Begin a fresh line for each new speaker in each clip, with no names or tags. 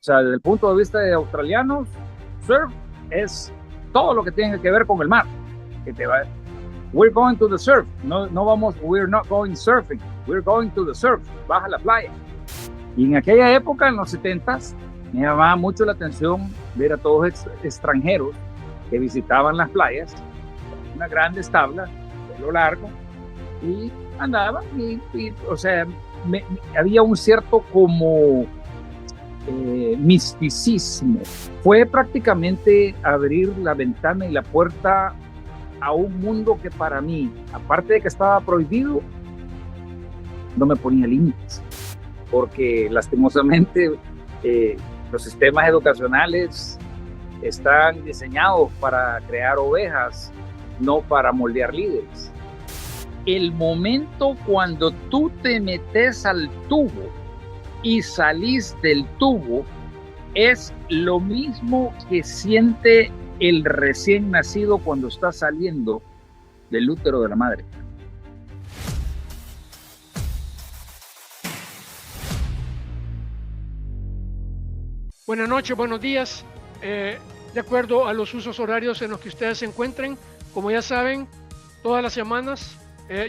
O sea, desde el punto de vista de australianos, surf es todo lo que tiene que ver con el mar. Que te va, we're going to the surf. No, no vamos, we're not going surfing. We're going to the surf. Baja la playa. Y en aquella época, en los 70s, me llamaba mucho la atención ver a todos extranjeros que visitaban las playas, unas grandes tablas, pelo largo, y andaban, o sea, había un cierto como misticismo. Fue prácticamente abrir la ventana y la puerta a un mundo que para mí, aparte de que estaba prohibido, no me ponía límites, porque lastimosamente los sistemas educacionales están diseñados para crear ovejas, no para moldear líderes. El momento cuando tú te metes al tubo y salís del tubo es lo mismo que siente el recién nacido cuando está saliendo del útero de la madre.
Buenas noches, buenos días. De acuerdo a los usos horarios en los que ustedes se encuentren, como ya saben, todas las semanas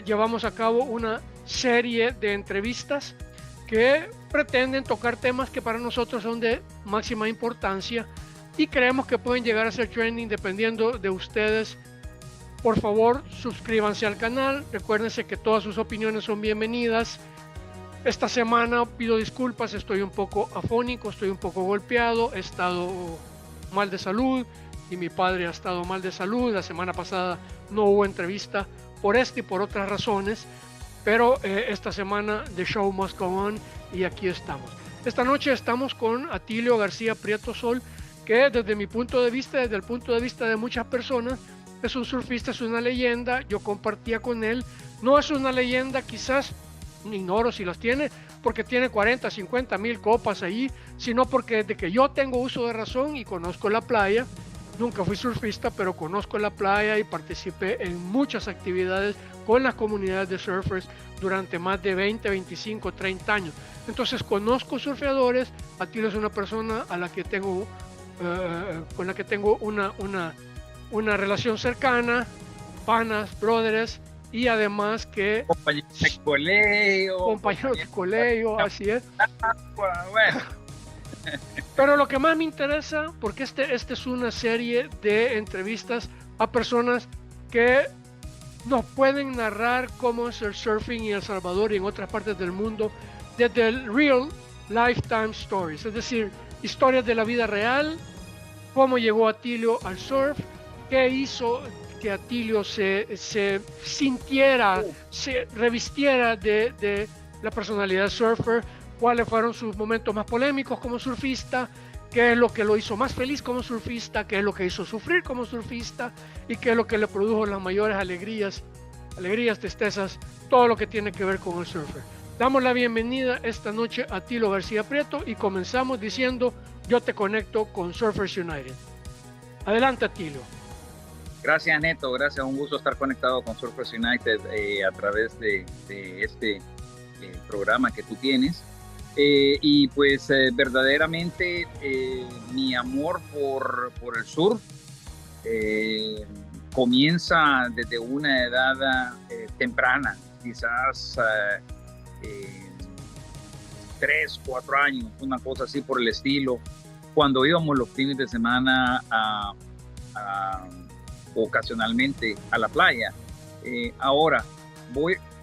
llevamos a cabo una serie de entrevistas que pretenden tocar temas que para nosotros son de máxima importancia y creemos que pueden llegar a ser trending dependiendo de ustedes. Por favor, suscríbanse al canal, recuérdense que todas sus opiniones son bienvenidas. Esta semana pido disculpas, estoy un poco afónico, estoy un poco golpeado, he estado mal de salud y mi padre ha estado mal de salud. La semana pasada no hubo entrevista por esta y por otras razones, pero esta semana the show must go on y aquí estamos. Esta noche estamos con Atilio García Prieto Sol, que desde mi punto de vista, desde el punto de vista de muchas personas, es un surfista, es una leyenda. Yo compartía con él, no es una leyenda, quizás ignoro si las tiene, porque tiene 40, 50 mil copas ahí, sino porque desde que yo tengo uso de razón y conozco la playa, nunca fui surfista, pero conozco la playa y participé en muchas actividades con las comunidades de surfers durante más de 20, 25, 30 años. Entonces conozco surfeadores. Atilio es una persona a la que tengo, con la que tengo una relación cercana, panas, brothers, y además que
compañeros de colegio,
así es.
Bueno.
Pero lo que más me interesa, porque este es una serie de entrevistas a personas que nos pueden narrar cómo es el surfing en El Salvador y en otras partes del mundo desde el real lifetime stories, es decir, historias de la vida real, cómo llegó Atilio al surf, qué hizo que Atilio se sintiera, se revistiera de la personalidad surfer, cuáles fueron sus momentos más polémicos como surfista, qué es lo que lo hizo más feliz como surfista, qué es lo que hizo sufrir como surfista y qué es lo que le produjo las mayores alegrías, tristezas, todo lo que tiene que ver con el surfer. Damos la bienvenida esta noche a Atilio García Prieto y comenzamos diciendo: yo te conecto con Surfers United. Adelante, Atilio.
Gracias, Neto, gracias, un gusto estar conectado con Surfers United a través de este programa que tú tienes. Y pues verdaderamente mi amor por el surf comienza desde una edad temprana, quizás 3, 4 años, una cosa así por el estilo, cuando íbamos los fines de semana ocasionalmente a la playa. Ahora,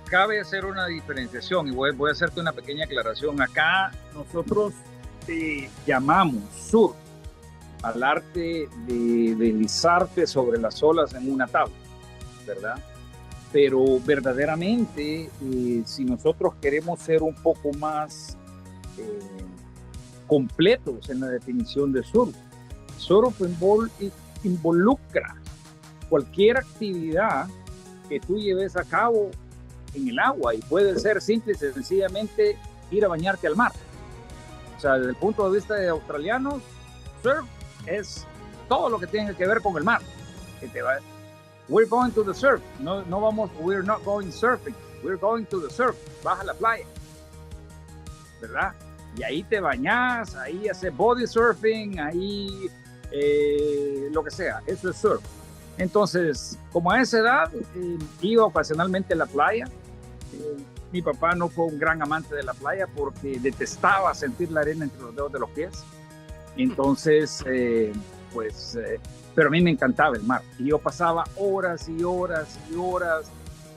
cabe hacer una diferenciación y voy a hacerte una pequeña aclaración. Acá nosotros llamamos surf al arte de deslizarte sobre las olas en una tabla, ¿verdad? Pero verdaderamente, si nosotros queremos ser un poco más completos en la definición de surf involucra cualquier actividad que tú lleves a cabo en el agua, y puede ser simple y sencillamente ir a bañarte al mar. O sea, desde el punto de vista de australianos, surf es todo lo que tiene que ver con el mar. We're going to the surf. No vamos, we're not going surfing. We're going to the surf. Baja la playa, ¿verdad? y ahí te bañas, ahí haces body surfing, ahí lo que sea, eso es surf. Entonces, como a esa edad, iba ocasionalmente a la playa. Mi papá no fue un gran amante de la playa porque detestaba sentir la arena entre los dedos de los pies. Entonces, pero a mí me encantaba el mar. Y yo pasaba horas y horas y horas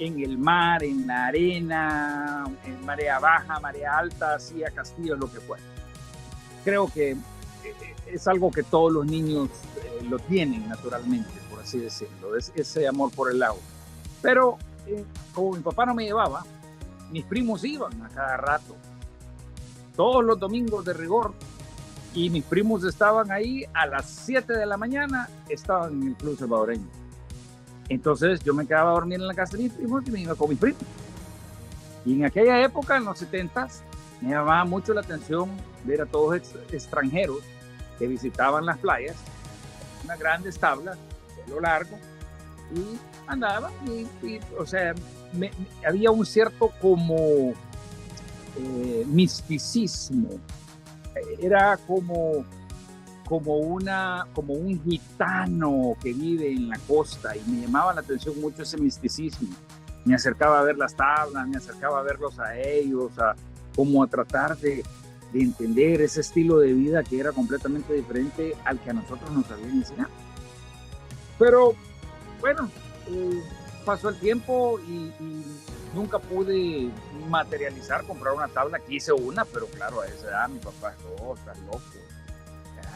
en el mar, en la arena, en marea baja, marea alta, hacía castillos, lo que fuera. Creo que es algo que todos los niños lo tienen naturalmente, por así decirlo, es ese amor por el agua. Pero como mi papá no me llevaba, mis primos iban a cada rato, todos los domingos de rigor, y mis primos estaban ahí a las 7 de la mañana, estaban en el Club Salvadoreño. Entonces yo me quedaba a dormir en la casa de mis primos y me iba con mis primos. Y en aquella época, en los 70s, me llamaba mucho la atención ver a todos extranjeros que visitaban las playas, unas grandes tablas, pelo largo, y andaban, o sea, había un cierto como misticismo. Era como un gitano que vive en la costa, y me llamaba la atención mucho ese misticismo. Me acercaba a ver las tablas, me acercaba a verlos a ellos, como a tratar de entender ese estilo de vida que era completamente diferente al que a nosotros nos habían enseñado. Pero bueno, pasó el tiempo y nunca pude materializar, comprar una tabla. Quise una, pero claro, a esa edad mi papá, estás loco.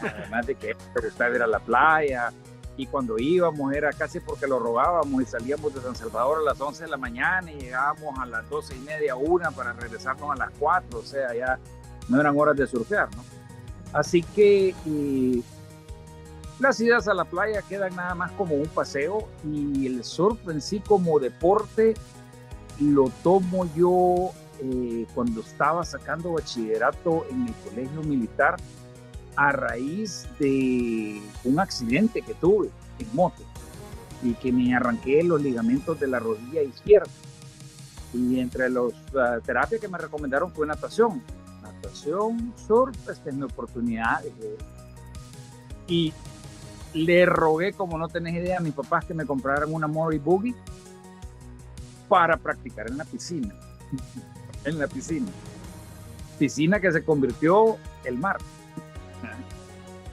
Además de que me gustaba ir a la playa, y cuando íbamos era casi porque lo robábamos, y salíamos de San Salvador a las 11 de la mañana y llegábamos a las 12:30, 1 para regresarnos a las 4, o sea, ya no eran horas de surfear, ¿no? Así que las idas a la playa quedan nada más como un paseo, y el surf en sí como deporte lo tomo yo cuando estaba sacando bachillerato en el colegio militar, a raíz de un accidente que tuve en moto y que me arranqué los ligamentos de la rodilla izquierda. Y entre las terapias que me recomendaron fue natación, surf, esta es mi oportunidad. Y le rogué, como no tenés idea, a mis papás que me compraran una Mori Boogie para practicar en la piscina. En la piscina que se convirtió el mar.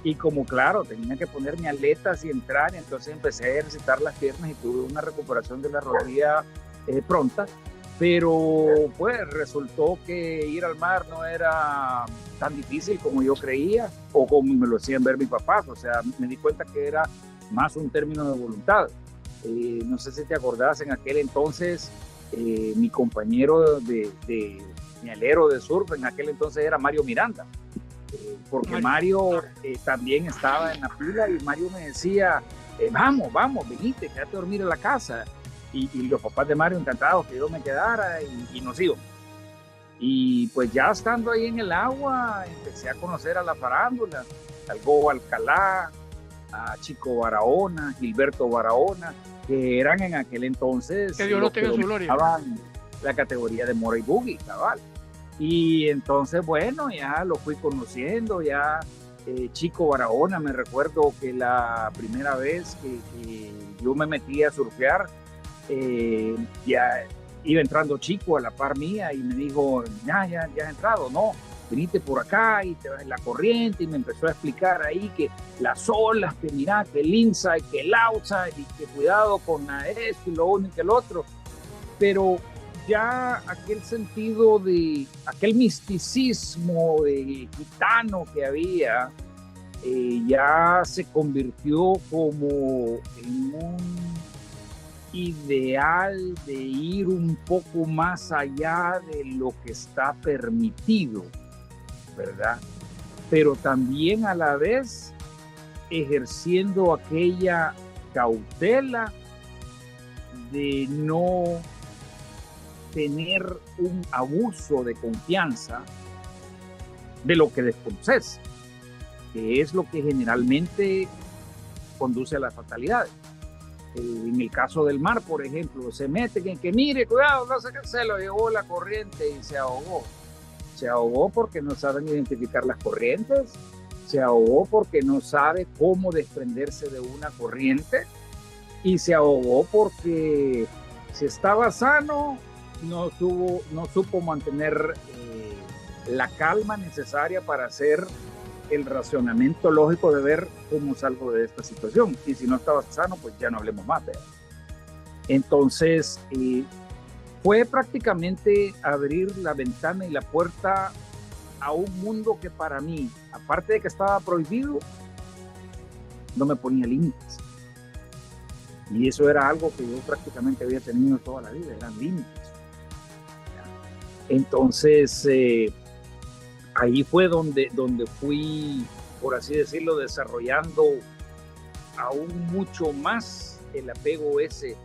Y como claro, tenía que ponerme aletas y entrar, y entonces empecé a ejercitar las piernas y tuve una recuperación de la rodilla pronta, pero pues resultó que ir al mar no era tan difícil como yo creía o como me lo hacían ver mis papás. O sea, me di cuenta que era más un término de voluntad. No sé si te acordás, en aquel entonces mi compañero mi alero de surf en aquel entonces era Mario Miranda. Porque Mario también estaba en la fila, y Mario me decía, vamos, venite, quédate a dormir en la casa. Y los papás de Mario encantados que yo me quedara, y nos íbamos. Y pues ya estando ahí en el agua, empecé a conocer a la farándula, al Go Alcalá, a Chico Barahona, Gilberto Barahona, que eran en aquel entonces
que Dios lo tenga en su gloria,
la categoría de Mori Boogie, cabal. Y entonces, bueno, ya lo fui conociendo, ya Chico Barahona, me recuerdo que la primera vez que yo me metí a surfear, ya iba entrando Chico a la par mía y me dijo, ya has entrado, no, venite por acá y te vas en la corriente, y me empezó a explicar ahí que las olas, que mirá, que el inside, que el outside, y que cuidado con esto y lo uno y que el otro. Pero ya aquel sentido de, aquel misticismo de gitano que había, ya se convirtió como en un ideal de ir un poco más allá de lo que está permitido, ¿verdad? Pero también a la vez ejerciendo aquella cautela de no tener un abuso de confianza de lo que desconoces, que es lo que generalmente conduce a las fatalidades. En el caso del mar, por ejemplo, se mete que mire, cuidado, no sé qué, se lo llevó la corriente y se ahogó. Se ahogó porque no saben identificar las corrientes, se ahogó porque no sabe cómo desprenderse de una corriente y se ahogó porque si estaba sano no supo mantener la calma necesaria para hacer el racionamiento lógico de ver cómo salgo de esta situación. Y si no estaba sano, pues ya no hablemos más. ¿Verdad? Entonces, fue prácticamente abrir la ventana y la puerta a un mundo que para mí, aparte de que estaba prohibido, no me ponía límites. Y eso era algo que yo prácticamente había tenido toda la vida, eran límites. Entonces, ahí fue donde fui, por así decirlo, desarrollando aún mucho más el apego ese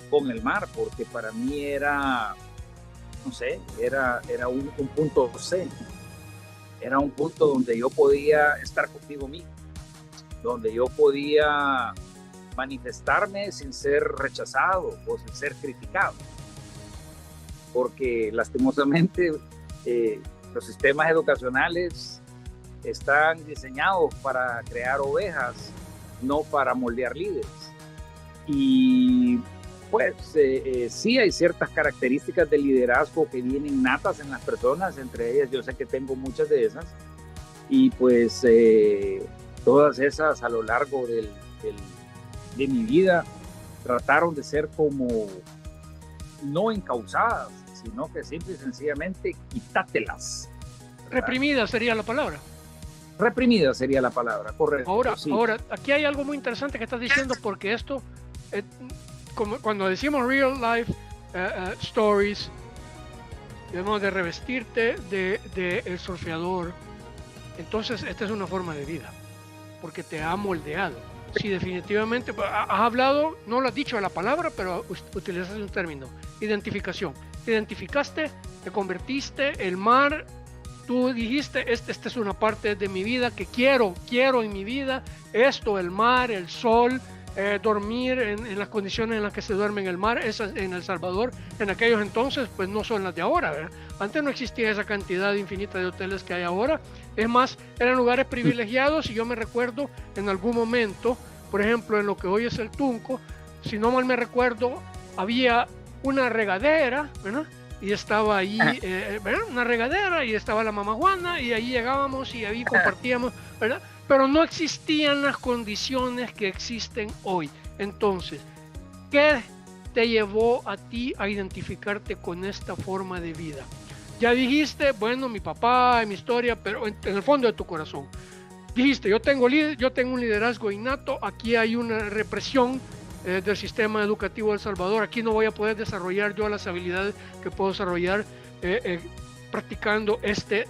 con el mar, porque para mí era, no sé, era un punto C, era un punto donde yo podía estar contigo mismo, donde yo podía manifestarme sin ser rechazado o sin ser criticado, porque lastimosamente los sistemas educacionales están diseñados para crear ovejas, no para moldear líderes. Y pues sí hay ciertas características de liderazgo que vienen natas en las personas, entre ellas yo sé que tengo muchas de esas, y pues todas esas a lo largo de mi vida trataron de ser como no encausadas, sino que simple y sencillamente quítátelas.
Reprimida sería la palabra.
Reprimida sería la palabra, correcto.
Ahora, aquí hay algo muy interesante que estás diciendo, porque esto, como cuando decimos real life stories, debemos de revestirte de el surfeador. Entonces, esta es una forma de vida, porque te ha moldeado. Sí, definitivamente. Has hablado, no lo has dicho a la palabra, pero utilizas un término: identificación. Te identificaste, te convertiste, el mar. Tú dijiste, esta es una parte de mi vida que quiero en mi vida, esto, el mar, el sol, dormir en las condiciones en las que se duerme en el mar. Esas en El Salvador, en aquellos entonces, pues no son las de ahora, ¿verdad? Antes no existía esa cantidad infinita de hoteles que hay ahora. Es más, eran lugares privilegiados, y yo me recuerdo en algún momento, por ejemplo, en lo que hoy es el Tunco, si no mal me recuerdo, había una regadera, ¿verdad? Y estaba ahí una regadera, y estaba la mamá Juana, y ahí llegábamos y ahí compartíamos, ¿verdad? Pero no existían las condiciones que existen hoy. Entonces, ¿qué te llevó a ti a identificarte con esta forma de vida? Ya dijiste, bueno, mi papá, mi historia, pero en el fondo de tu corazón dijiste, yo tengo un liderazgo innato, aquí hay una represión del sistema educativo de El Salvador, aquí no voy a poder desarrollar yo las habilidades que puedo desarrollar practicando este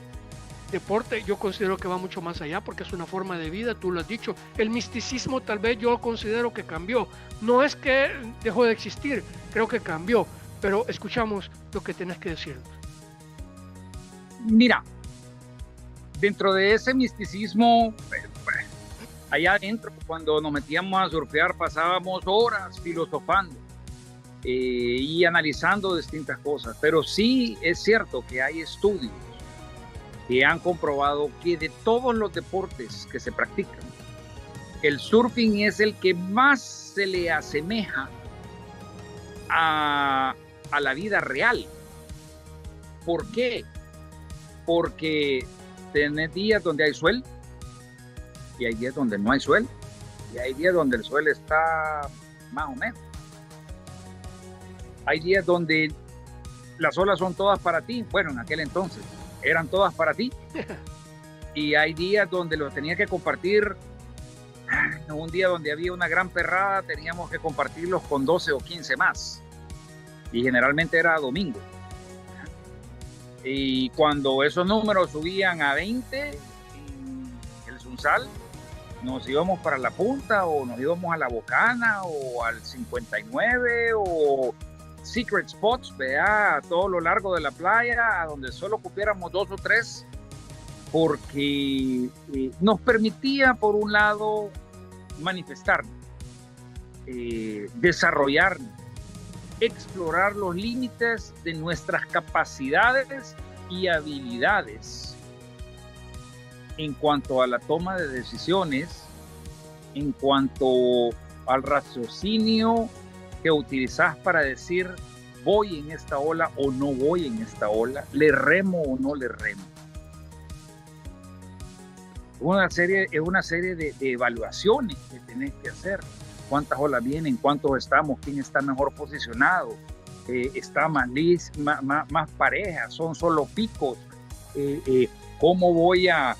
deporte. Yo considero que va mucho más allá, porque es una forma de vida, tú lo has dicho. El misticismo tal vez yo considero que cambió, no es que dejó de existir, creo que cambió, pero escuchamos lo que tenés que decirnos.
Mira, dentro de ese misticismo, allá adentro, cuando nos metíamos a surfear, pasábamos horas filosofando y analizando distintas cosas. Pero sí es cierto que hay estudios que han comprobado que de todos los deportes que se practican, el surfing es el que más se le asemeja a la vida real. ¿Por qué? Porque tenés días donde hay sol y hay días donde no hay sol, y hay días donde el sol está más o menos. Hay días donde las olas son todas para ti, bueno, en aquel entonces eran todas para ti, y hay días donde los tenía que compartir. Un día donde había una gran perrada teníamos que compartirlos con 12 o 15 más, y generalmente era domingo. Y cuando esos números subían a 20 en el Sunsal, nos íbamos para la punta, o nos íbamos a la Bocana, o al 59, o secret spots, vea, a todo lo largo de la playa, a donde solo cupiéramos 2 o 3, porque nos permitía, por un lado, manifestarnos, desarrollarnos, explorar los límites de nuestras capacidades y habilidades en cuanto a la toma de decisiones, en cuanto al raciocinio que utilizas para decir voy en esta ola o no voy en esta ola, le remo o no le remo. Es una serie de evaluaciones que tenés que hacer. ¿Cuántas olas vienen? ¿Cuántos estamos? ¿Quién está mejor posicionado? ¿Está más pareja? ¿Son solo picos? ¿Cómo voy a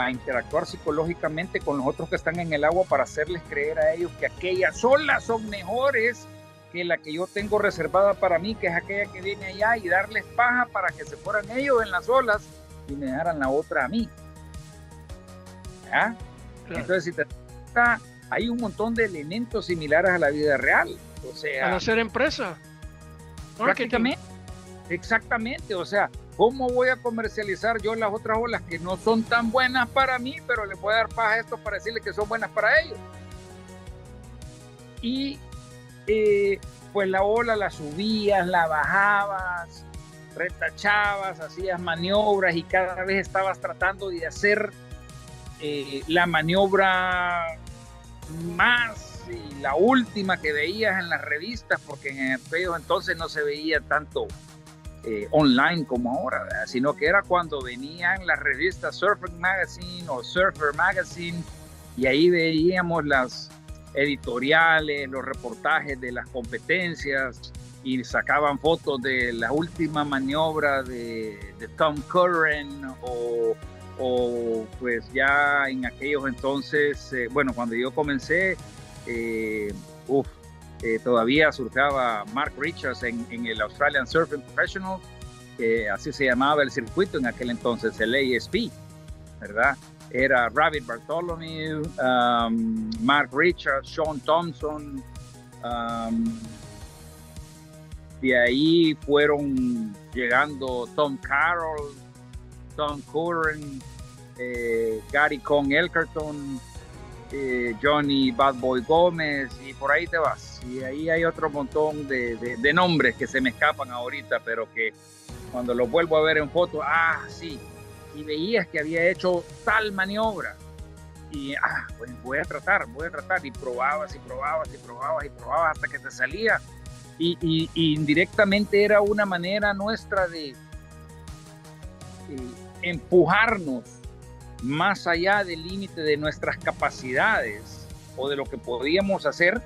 interactuar psicológicamente con los otros que están en el agua para hacerles creer a ellos que aquellas olas son mejores que la que yo tengo reservada para mí, que es aquella que viene allá, y darles paja para que se fueran ellos en las olas y me dejaran la otra a mí? ¿Ah? Claro. Entonces, si te gusta, hay un montón de elementos similares a la vida real. O sea,
al hacer empresa.
Prácticamente. Exactamente. O sea, ¿cómo voy a comercializar yo las otras olas que no son tan buenas para mí, pero le voy a dar paja a esto para decirles que son buenas para ellos? Y pues la ola la subías, la bajabas, retachabas, hacías maniobras y cada vez estabas tratando de hacer la maniobra más y la última que veías en las revistas, porque en aquellos entonces no se veía tanto online como ahora, ¿verdad? Sino que era cuando venían las revistas Surfing Magazine o Surfer Magazine, y ahí veíamos las editoriales, los reportajes de las competencias, y sacaban fotos de la última maniobra de Tom Curren o pues ya en aquellos entonces, bueno, cuando yo comencé, todavía surfeaba Mark Richards en el Australian Surfing Professional, así se llamaba el circuito en aquel entonces, el ASP, ¿verdad? Era Rabbit Bartholomew, Mark Richards, Sean Thompson, de ahí fueron llegando Tom Carroll, Tom Curren, Gary Con Elkerton, Johnny Bad Boy Gómez, y por ahí te vas. Y ahí hay otro montón de nombres que se me escapan ahorita, pero que cuando los vuelvo a ver en foto, sí, y veías que había hecho tal maniobra, y pues voy a tratar, y probabas hasta que te salía, y indirectamente era una manera nuestra de empujarnos más allá del límite de nuestras capacidades o de lo que podíamos hacer,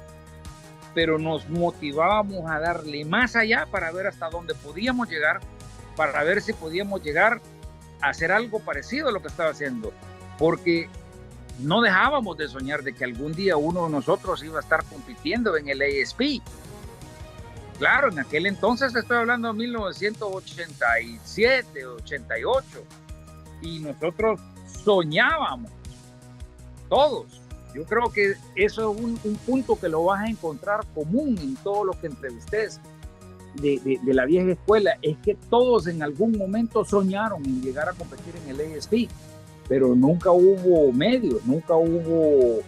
pero nos motivábamos a darle más allá para ver hasta dónde podíamos llegar, para ver si podíamos llegar a hacer algo parecido a lo que estaba haciendo, porque no dejábamos de soñar de que algún día uno de nosotros iba a estar compitiendo en el ASP. Claro, en aquel entonces estoy hablando de 1987, 88, y nosotros soñábamos, todos. Yo creo que eso es un punto que lo vas a encontrar común en todos los que entrevistés de la vieja escuela, es que todos en algún momento soñaron en llegar a competir en el ASP, pero nunca hubo medios, nunca hubo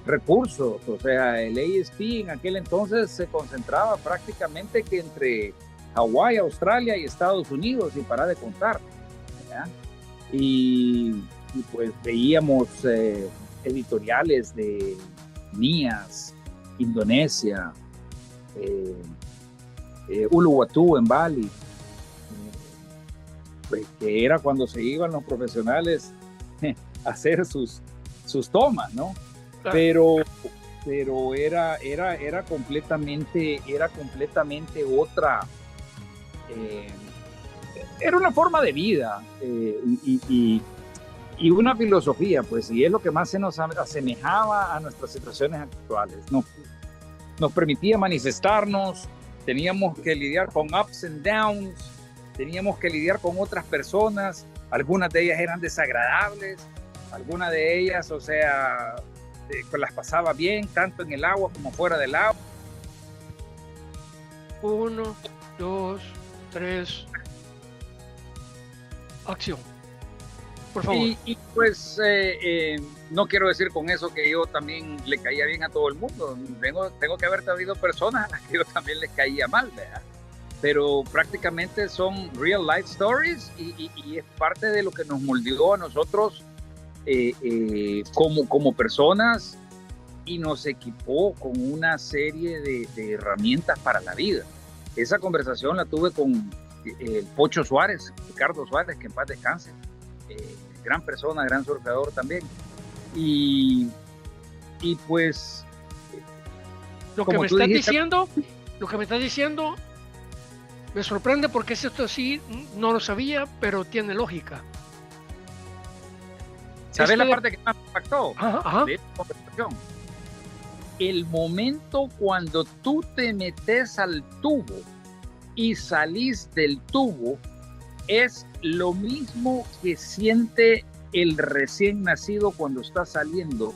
recursos. O sea, el ASP en aquel entonces se concentraba prácticamente que entre Hawái, Australia y Estados Unidos, y para de contar, ¿verdad? Y pues veíamos editoriales de Nias, Indonesia, Uluwatu en Bali, pues que era cuando se iban los profesionales a hacer sus tomas, ¿no? Pero era completamente otra, era una forma de vida y una filosofía, pues, y es lo que más se nos asemejaba a nuestras situaciones actuales. Nos permitía manifestarnos, teníamos que lidiar con ups and downs, teníamos que lidiar con otras personas, algunas de ellas eran desagradables, algunas de ellas, o sea, las pasaba bien, tanto en el agua como fuera del agua.
1, 2, 3, acción. Por favor.
Y pues no quiero decir con eso que yo también le caía bien a todo el mundo. Tengo que haber habido personas a las que yo también les caía mal, ¿verdad? pero prácticamente son real life stories y es parte de lo que nos moldeó a nosotros como personas y nos equipó con una serie de herramientas para la vida. Esa conversación la tuve con el Pocho Suárez, Ricardo Suárez, que en paz descanse, gran persona, gran surfeador también. Y pues
lo que me estás diciendo me sorprende, porque esto sí no lo sabía, pero tiene lógica.
¿Sabes la parte que más me impactó
de
esta conversación? El momento cuando tú te metes al tubo y salís del tubo es lo mismo que siente el recién nacido cuando está saliendo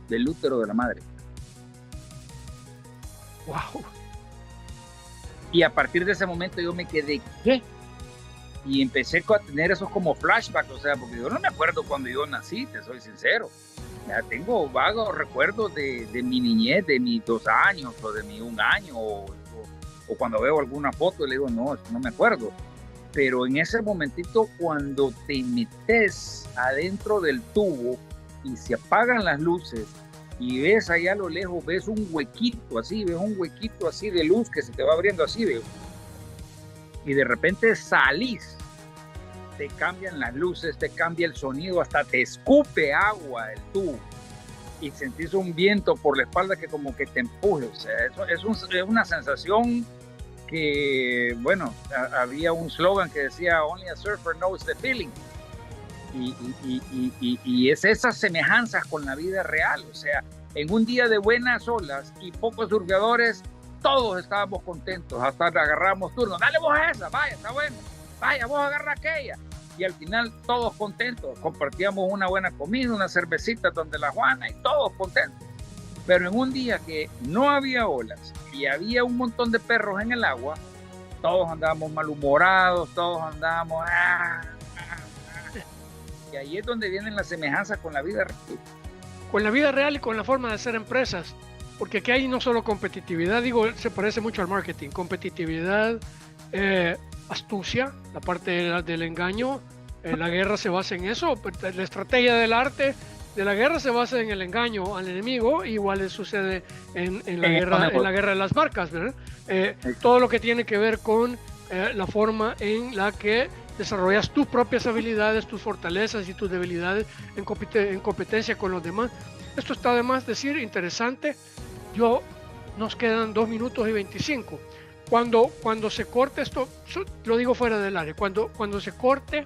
del útero de la madre.
Wow.
Y a partir de ese momento yo me quedé, ¿qué? Y empecé a tener esos como flashbacks, o sea, porque yo no me acuerdo cuando yo nací, te soy sincero. Ya tengo vagos recuerdos de mi niñez, de mis 2 años o de mi 1 año, o cuando veo alguna foto y le digo, no, no me acuerdo. Pero en ese momentito, cuando te metes adentro del tubo y se apagan las luces y ves allá a lo lejos, ves un huequito así de luz que se te va abriendo así, ¿ves? Y de repente salís, te cambian las luces, te cambia el sonido, hasta te escupe agua el tubo y sentís un viento por la espalda que como que te empuje. O sea, eso es una sensación que, bueno, había un slogan que decía "Only a surfer knows the feeling", y es esas semejanzas con la vida real. O sea, en un día de buenas olas y pocos surfeadores, todos estábamos contentos, hasta agarramos turnos. Dale vos a esa, vaya, está bueno, vaya, vos agarra aquella. Y al final todos contentos, compartíamos una buena comida, una cervecita donde la Juana y todos contentos. Pero en un día que no había olas y había un montón de perros en el agua, todos andábamos malhumorados, todos andábamos... Y ahí es donde vienen las semejanzas con la vida real.
Con la vida real y con la forma de hacer empresas. Porque aquí hay no solo competitividad, digo, se parece mucho al marketing. Competitividad, astucia, la parte del engaño. La guerra se basa en eso. La estrategia del arte de la guerra se basa en el engaño al enemigo. Igual sucede en la guerra de las marcas, ¿verdad? Todo lo que tiene que ver con la forma en la que desarrollas tus propias habilidades, tus fortalezas y tus debilidades en competencia con los demás. Esto está además decir interesante. Nos quedan 2 minutos y 25. Cuando se corte esto, lo digo fuera del área, cuando se corte,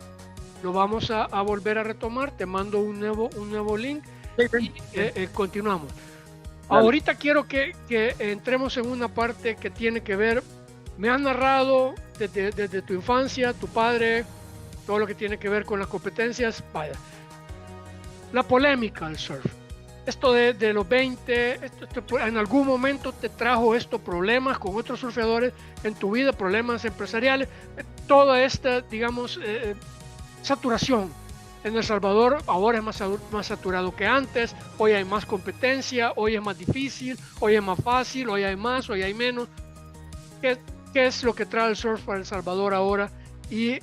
lo vamos a volver a retomar. Te mando un nuevo link y continuamos. Vale. Ahorita quiero que entremos en una parte que tiene que ver, me has narrado desde tu infancia, tu padre, todo lo que tiene que ver con las competencias. Vaya, la polémica del surf. Esto de los 20, en algún momento te trajo estos problemas con otros surfeadores en tu vida, problemas empresariales, toda esta, digamos, saturación. En El Salvador ahora es más saturado que antes, hoy hay más competencia, hoy es más difícil, hoy es más fácil, hoy hay más, hoy hay menos. ¿Qué es lo que trae el surf para El Salvador ahora y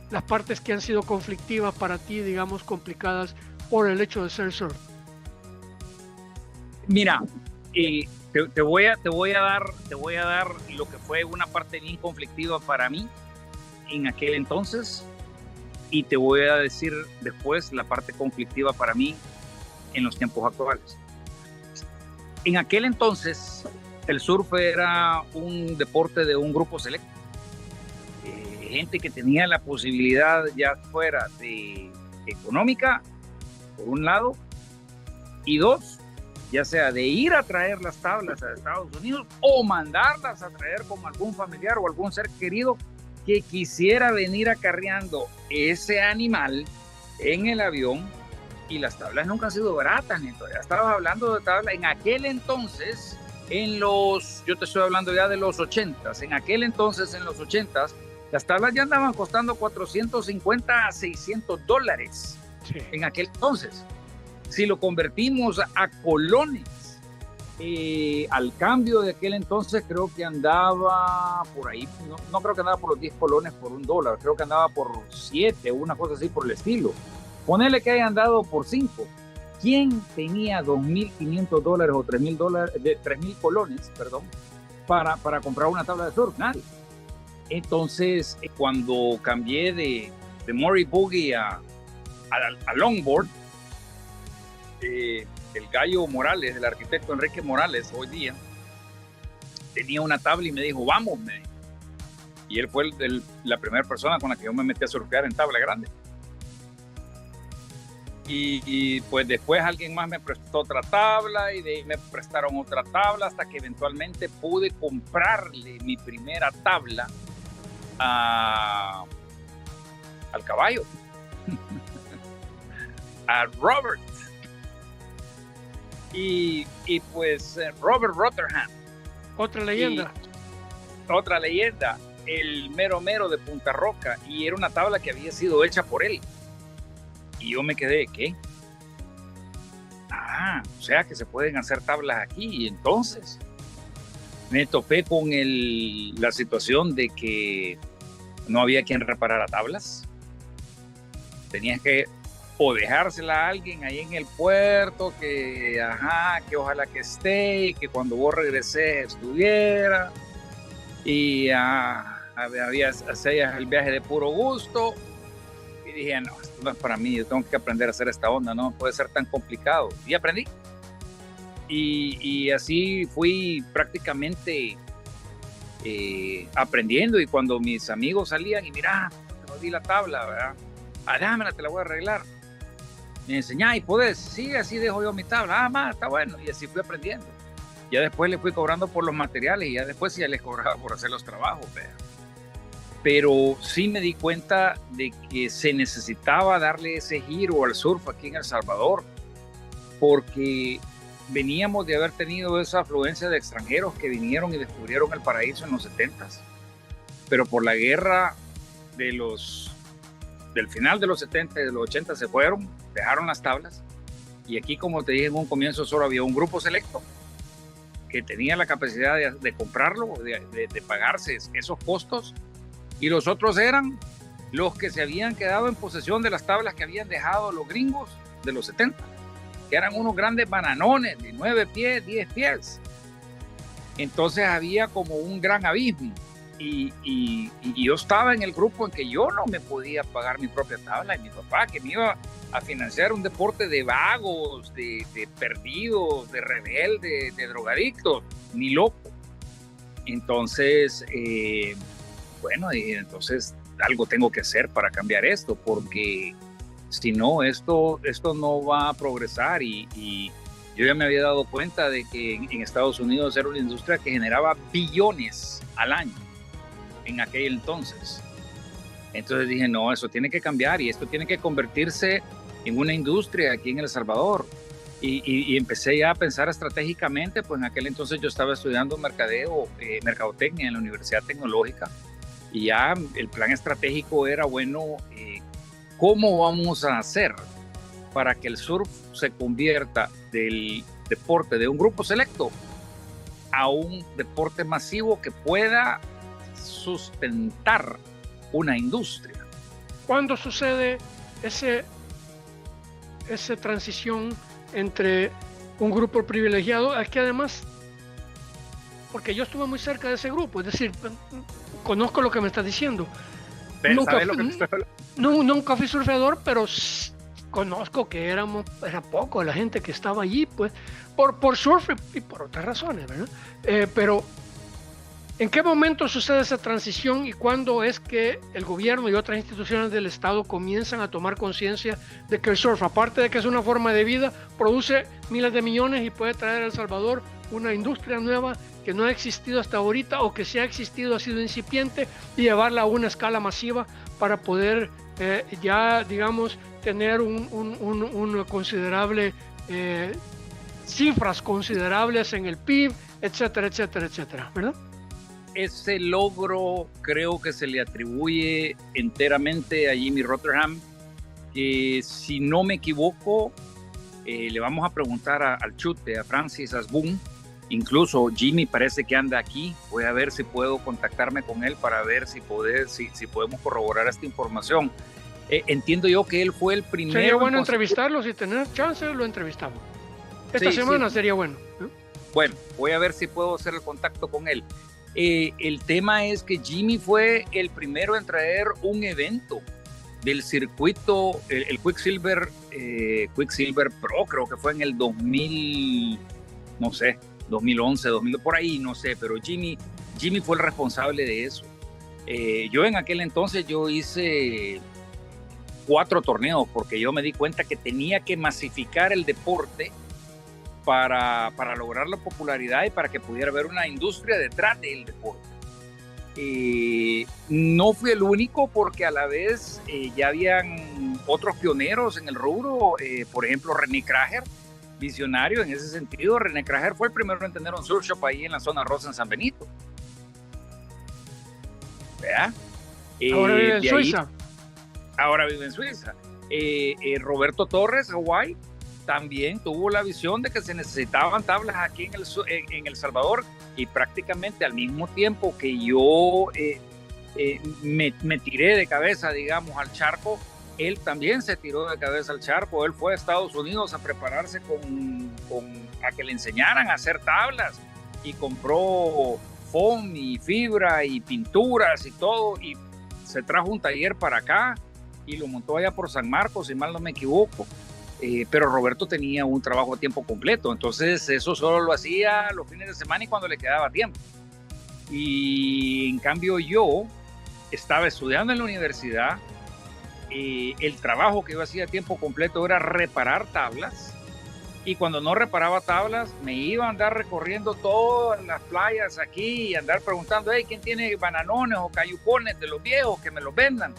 las partes que han sido conflictivas para ti, digamos, complicadas por el hecho de ser surf?
Mira, te voy a dar lo que fue una parte bien conflictiva para mí en aquel entonces, y te voy a decir después la parte conflictiva para mí en los tiempos actuales. En aquel entonces el surf era un deporte de un grupo selecto, gente que tenía la posibilidad, ya fuera de económica por un lado, y dos, ya sea de ir a traer las tablas a Estados Unidos o mandarlas a traer con algún familiar o algún ser querido que quisiera venir acarreando ese animal en el avión. Y las tablas nunca han sido baratas, Néstor. Ya estabas hablando de tablas en aquel entonces, yo te estoy hablando ya de los 80s, en aquel entonces, en los 80s, las tablas ya andaban costando $450 a $600 en aquel entonces. Si lo convertimos a colones, Al cambio de aquel entonces creo que andaba por ahí, no creo que andaba por los 10 colones por $1, creo que andaba por 7, una cosa así por el estilo. Ponele que haya andado por 5. ¿Quién tenía $2.500 o $3.000, 3.000 colones, perdón, para comprar una tabla de surf? Nadie. Entonces, cuando cambié de Murray Boogie a longboard, el Gallo Morales, el arquitecto Enrique Morales, hoy día, tenía una tabla y me dijo, vamos, y él fue la primera persona con la que yo me metí a surfear en tabla grande. Y pues después alguien más me prestó otra tabla y de ahí me prestaron otra tabla hasta que eventualmente pude comprarle mi primera tabla al caballo, a Robert. Y pues Robert Rotherham.
Otra leyenda.
Otra leyenda, el mero mero de Punta Roca. Y era una tabla que había sido hecha por él. Y yo me quedé, ¿qué? O sea que se pueden hacer tablas aquí. Y entonces me topé con la situación de que no había quien reparara tablas. Tenías que o dejársela a alguien ahí en el puerto, que ojalá que esté, y que cuando vos regreses estuviera. Y hacías el viaje de puro gusto. Y dije, no, esto no es para mí, yo tengo que aprender a hacer esta onda, no puede ser tan complicado. Y aprendí. Y así fui prácticamente aprendiendo. Y cuando mis amigos salían y mira, te jodí la tabla, ¿verdad? Dámela, te la voy a arreglar. Me enseñá y podés, sí, así dejo yo mi tabla, está bueno. Y así fui aprendiendo. Ya después le fui cobrando por los materiales y ya después sí ya les cobraba por hacer los trabajos, ¿verdad? Pero sí me di cuenta de que se necesitaba darle ese giro al surf aquí en El Salvador, porque veníamos de haber tenido esa afluencia de extranjeros que vinieron y descubrieron el paraíso en los 70s, pero por la guerra del final de los 70 y de los 80 se fueron, dejaron las tablas, y aquí, como te dije en un comienzo, solo había un grupo selecto que tenía la capacidad de comprarlo, de pagarse esos costos, y los otros eran los que se habían quedado en posesión de las tablas que habían dejado los gringos de los 70, que eran unos grandes bananones de 9 pies, 10 pies. Entonces había como un gran abismo. Y yo estaba en el grupo en que yo no me podía pagar mi propia tabla, y mi papá, que me iba a financiar un deporte de vagos, de perdidos, de rebeldes, de drogadictos, ni loco. Entonces, bueno, y entonces algo tengo que hacer para cambiar esto, porque si no, esto no va a progresar. Y yo ya me había dado cuenta de que en Estados Unidos era una industria que generaba billones al año en aquel entonces. Entonces dije, no, eso tiene que cambiar y esto tiene que convertirse en una industria aquí en El Salvador. Y empecé ya a pensar estratégicamente. Pues en aquel entonces yo estaba estudiando mercadotecnia en la Universidad Tecnológica, y ya el plan estratégico era, bueno, ¿cómo vamos a hacer para que el surf se convierta del deporte de un grupo selecto a un deporte masivo que pueda sustentar una industria?
¿Cuándo sucede esa transición entre un grupo privilegiado? Es que además, porque yo estuve muy cerca de ese grupo, es decir, conozco lo que me estás diciendo. Nunca fui surfeador, pero conozco que era poco la gente que estaba allí, pues, por surf y por otras razones, ¿verdad? Pero ¿en qué momento sucede esa transición y cuándo es que el gobierno y otras instituciones del Estado comienzan a tomar conciencia de que el surf, aparte de que es una forma de vida, produce miles de millones y puede traer a El Salvador una industria nueva que no ha existido hasta ahorita, o que si ha existido ha sido incipiente, y llevarla a una escala masiva para poder ya, digamos, tener un considerable, cifras considerables en el PIB, etcétera, etcétera, etcétera, ¿verdad?
Ese logro creo que se le atribuye enteramente a Jimmy Rotherham, que, si no me equivoco, le vamos a preguntar al chute, a Francis Asbun, Incluso Jimmy parece que anda aquí. Voy a ver si puedo contactarme con él para ver si podemos corroborar esta información. Entiendo yo que él fue el primero.
Sería bueno entrevistarlo, si tener chance lo entrevistamos. Esta semana sería bueno.
Bueno, voy a ver si puedo hacer el contacto con él. El tema es que Jimmy fue el primero en traer un evento del circuito, el Quicksilver Pro, creo que fue en el 2000, no sé, 2011, 2000, por ahí, no sé, pero Jimmy fue el responsable de eso. Yo en aquel entonces yo hice 4 torneos porque yo me di cuenta que tenía que masificar el deporte para lograr la popularidad y para que pudiera haber una industria detrás del deporte. No fui el único porque a la vez ya habían otros pioneros en el rubro, por ejemplo René Krager, visionario en ese sentido. René Krager fue el primero en tener un surf shop ahí en la zona rosa en San Benito. ¿Vea?
Ahora vive en Suiza.
Ahora vive en Suiza. Roberto Torres, Hawái, también tuvo la visión de que se necesitaban tablas aquí en El Salvador, y prácticamente al mismo tiempo que yo me tiré de cabeza, digamos, al charco, él también se tiró de cabeza al charco. Él fue a Estados Unidos a prepararse a que le enseñaran a hacer tablas, y compró foam y fibra y pinturas y todo, y se trajo un taller para acá y lo montó allá por San Marcos, si mal no me equivoco. Pero Roberto tenía un trabajo a tiempo completo, entonces eso solo lo hacía los fines de semana y cuando le quedaba tiempo. Y en cambio yo estaba estudiando en la universidad. El trabajo que yo hacía a tiempo completo era reparar tablas, y cuando no reparaba tablas me iba a andar recorriendo todas las playas aquí y andar preguntando, hey, ¿quién tiene bananones o cayucones de los viejos que me los vendan?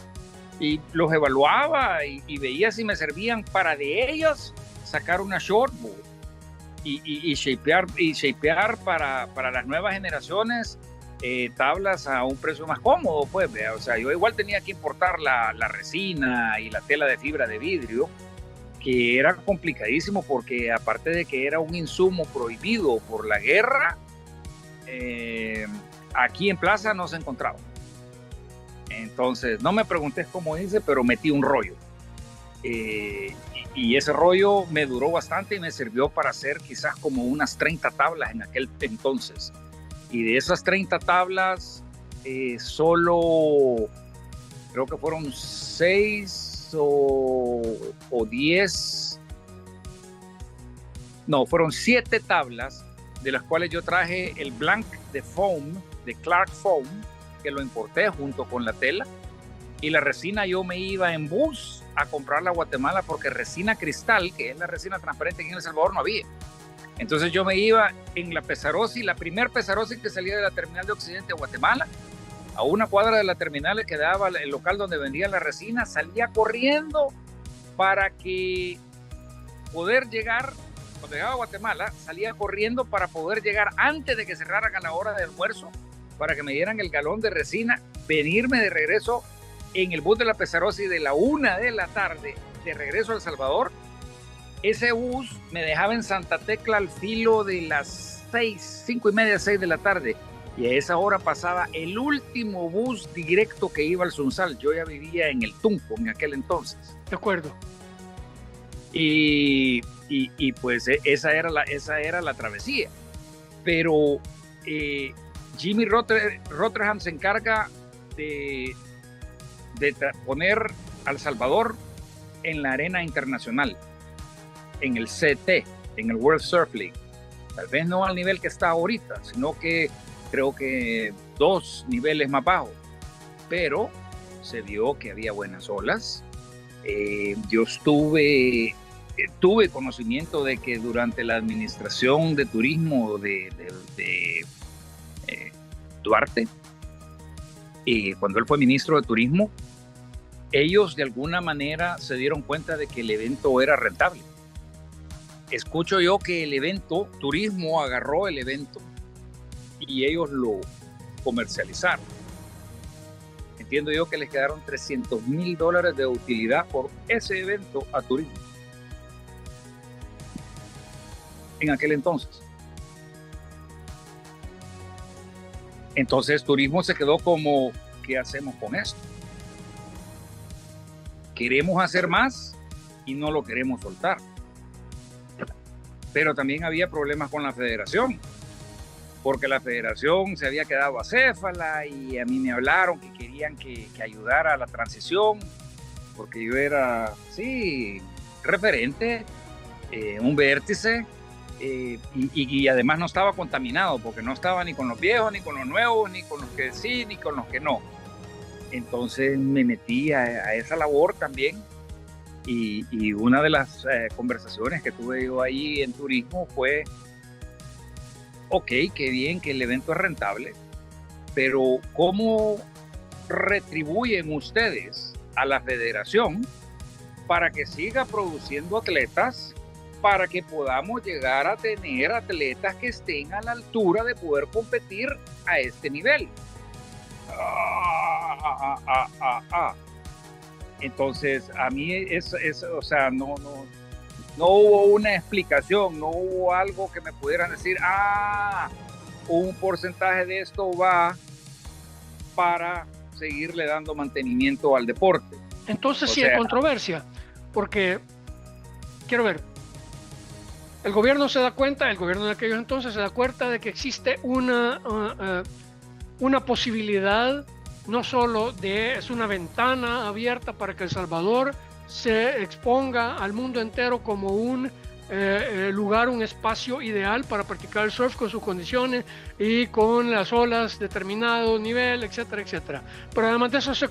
Y los evaluaba y veía si me servían para de ellos sacar una shortboard y shapear para las nuevas generaciones tablas a un precio más cómodo, pues. O sea, yo igual tenía que importar la resina y la tela de fibra de vidrio, que era complicadísimo porque aparte de que era un insumo prohibido por la guerra, aquí en Plaza no se encontraba. Entonces, no me preguntes cómo hice, pero metí un rollo. Y ese rollo me duró bastante y me sirvió para hacer quizás como unas 30 tablas en aquel entonces. Y de esas 30 tablas, solo creo que fueron 6 o 10. No, fueron 7 tablas, de las cuales yo traje el blank de foam, de Clark Foam, que lo importé junto con la tela, y la resina yo me iba en bus a comprarla a Guatemala porque resina cristal, que es la resina transparente que en El Salvador no había. Entonces yo me iba en la Pesarosi, la primer Pesarosi que salía de la terminal de Occidente de Guatemala, a una cuadra de la terminal que daba el local donde vendía la resina, salía corriendo para que poder llegar, cuando llegaba a Guatemala, salía corriendo para poder llegar antes de que cerraran a la hora del almuerzo, para que me dieran el galón de resina, venirme de regreso en el bus de la Pesarosi de la 1 de la tarde, de regreso a El Salvador. Ese bus me dejaba en Santa Tecla al filo de las 5:30, 6 de la tarde, y a esa hora pasaba el último bus directo que iba al Sunsal. Yo ya vivía en el Tunco en aquel entonces.
De acuerdo.
Y pues esa era la travesía. Pero Jimmy Rotherham se encarga de poner a El Salvador en la arena internacional, en el CT, en el World Surf League. Tal vez no al nivel que está ahorita, sino que creo que 2 niveles más bajo, pero se vio que había buenas olas. Yo tuve conocimiento de que durante la administración de turismo de Duarte, cuando él fue ministro de turismo, ellos de alguna manera se dieron cuenta de que el evento era rentable. Escucho yo que el evento, turismo agarró el evento y ellos lo comercializaron. Entiendo yo que les quedaron $300,000 de utilidad por ese evento a turismo en aquel entonces. Entonces turismo se quedó como, ¿qué hacemos con esto? Queremos hacer más y no lo queremos soltar. Pero también había problemas con la federación, porque la federación se había quedado acéfala y a mí me hablaron que querían que ayudara a la transición, porque yo era, sí, referente, un vértice, y además no estaba contaminado, porque no estaba ni con los viejos, ni con los nuevos, ni con los que sí, ni con los que no. Entonces me metí a esa labor también, y una de las conversaciones que tuve yo ahí en turismo fue, ok, qué bien que el evento es rentable, pero ¿cómo retribuyen ustedes a la federación para que siga produciendo atletas, para que podamos llegar a tener atletas que estén a la altura de poder competir a este nivel? Entonces, a mí o sea, no hubo una explicación, no hubo algo que me pudieran decir, un porcentaje de esto va para seguirle dando mantenimiento al deporte.
Entonces sí hay controversia, porque, quiero ver, el gobierno se da cuenta, el gobierno de aquellos entonces se da cuenta de que existe una posibilidad, no solo es una ventana abierta para que El Salvador se exponga al mundo entero como un lugar, un espacio ideal para practicar el surf con sus condiciones y con las olas de determinado nivel, etcétera, etcétera. Pero además de eso se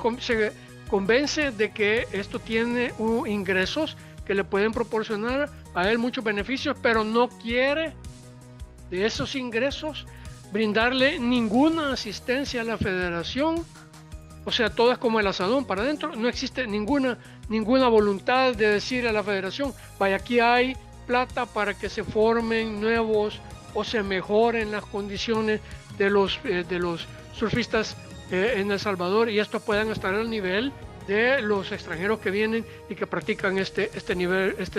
convence de que esto tiene ingresos que le pueden proporcionar a él muchos beneficios, pero no quiere de esos ingresos brindarle ninguna asistencia a la federación. O sea, todo es como el asadón para adentro, no existe ninguna voluntad de decir a la federación, vaya, aquí hay plata para que se formen nuevos o se mejoren las condiciones de los surfistas en El Salvador, y estos puedan estar al nivel de los extranjeros que vienen y que practican este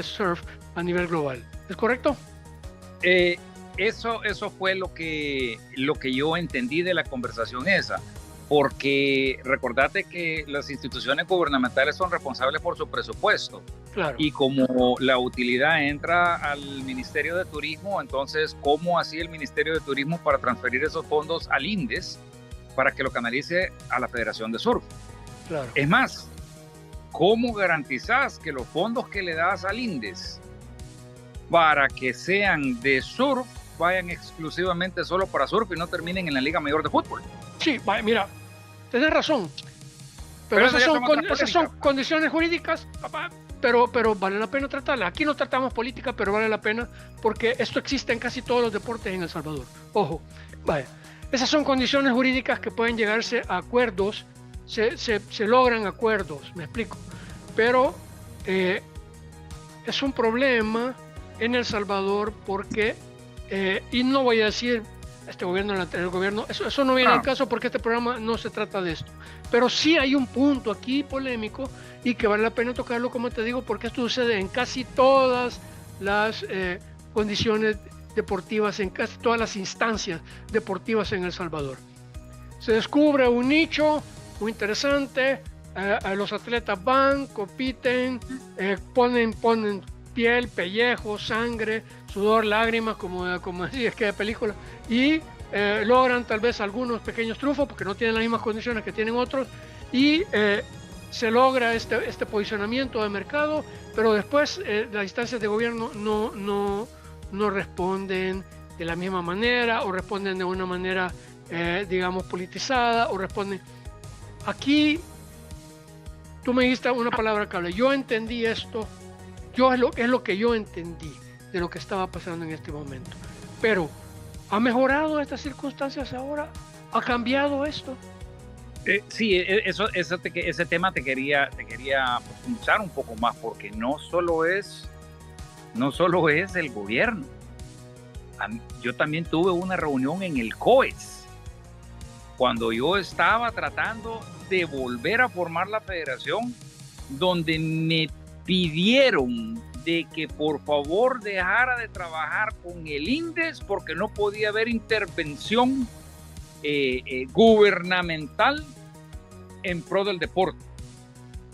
surf a nivel global. ¿Es correcto?
Eso fue lo que yo entendí de la conversación esa. Porque recordate que las instituciones gubernamentales son responsables por su presupuesto.
Claro.
Y como la utilidad entra al Ministerio de Turismo, entonces, ¿cómo hacía el Ministerio de Turismo para transferir esos fondos al INDES para que lo canalice a la Federación de Surf?
Claro.
Es más, ¿cómo garantizás que los fondos que le das al INDES para que sean de surf vayan exclusivamente solo para surf y no terminen en la Liga Mayor de Fútbol?
Sí, mira, tenés razón, pero esas son condiciones jurídicas, papá, pero vale la pena tratarlas. Aquí no tratamos política, pero vale la pena porque esto existe en casi todos los deportes en El Salvador. Ojo, vaya, esas son condiciones jurídicas que pueden llegarse a acuerdos, se logran acuerdos, me explico, pero es un problema en El Salvador porque, y no voy a decir este gobierno, el anterior gobierno, eso no viene al caso porque este programa no se trata de esto, pero sí hay un punto aquí polémico y que vale la pena tocarlo, como te digo, porque esto sucede en casi todas las condiciones deportivas, en casi todas las instancias deportivas en El Salvador. Se descubre un nicho muy interesante, los atletas van, compiten, ponen piel, pellejo, sangre, sudor, lágrimas, como decía, es que de película, y logran tal vez algunos pequeños triunfos porque no tienen las mismas condiciones que tienen otros, y se logra este posicionamiento de mercado, pero después las instancias de gobierno no responden de la misma manera, o responden de una manera digamos politizada, o responden. Aquí tú me dijiste una palabra clave, yo entendí esto. Es lo que yo entendí de lo que estaba pasando en este momento. Pero, ¿ha mejorado estas circunstancias ahora? ¿Ha cambiado esto?
Sí, ese tema te quería profundizar un poco más, porque no solo es el gobierno. Yo también tuve una reunión en el COES, cuando yo estaba tratando de volver a formar la federación, donde me pidieron de que por favor dejara de trabajar con el INDES porque no podía haber intervención gubernamental en pro del deporte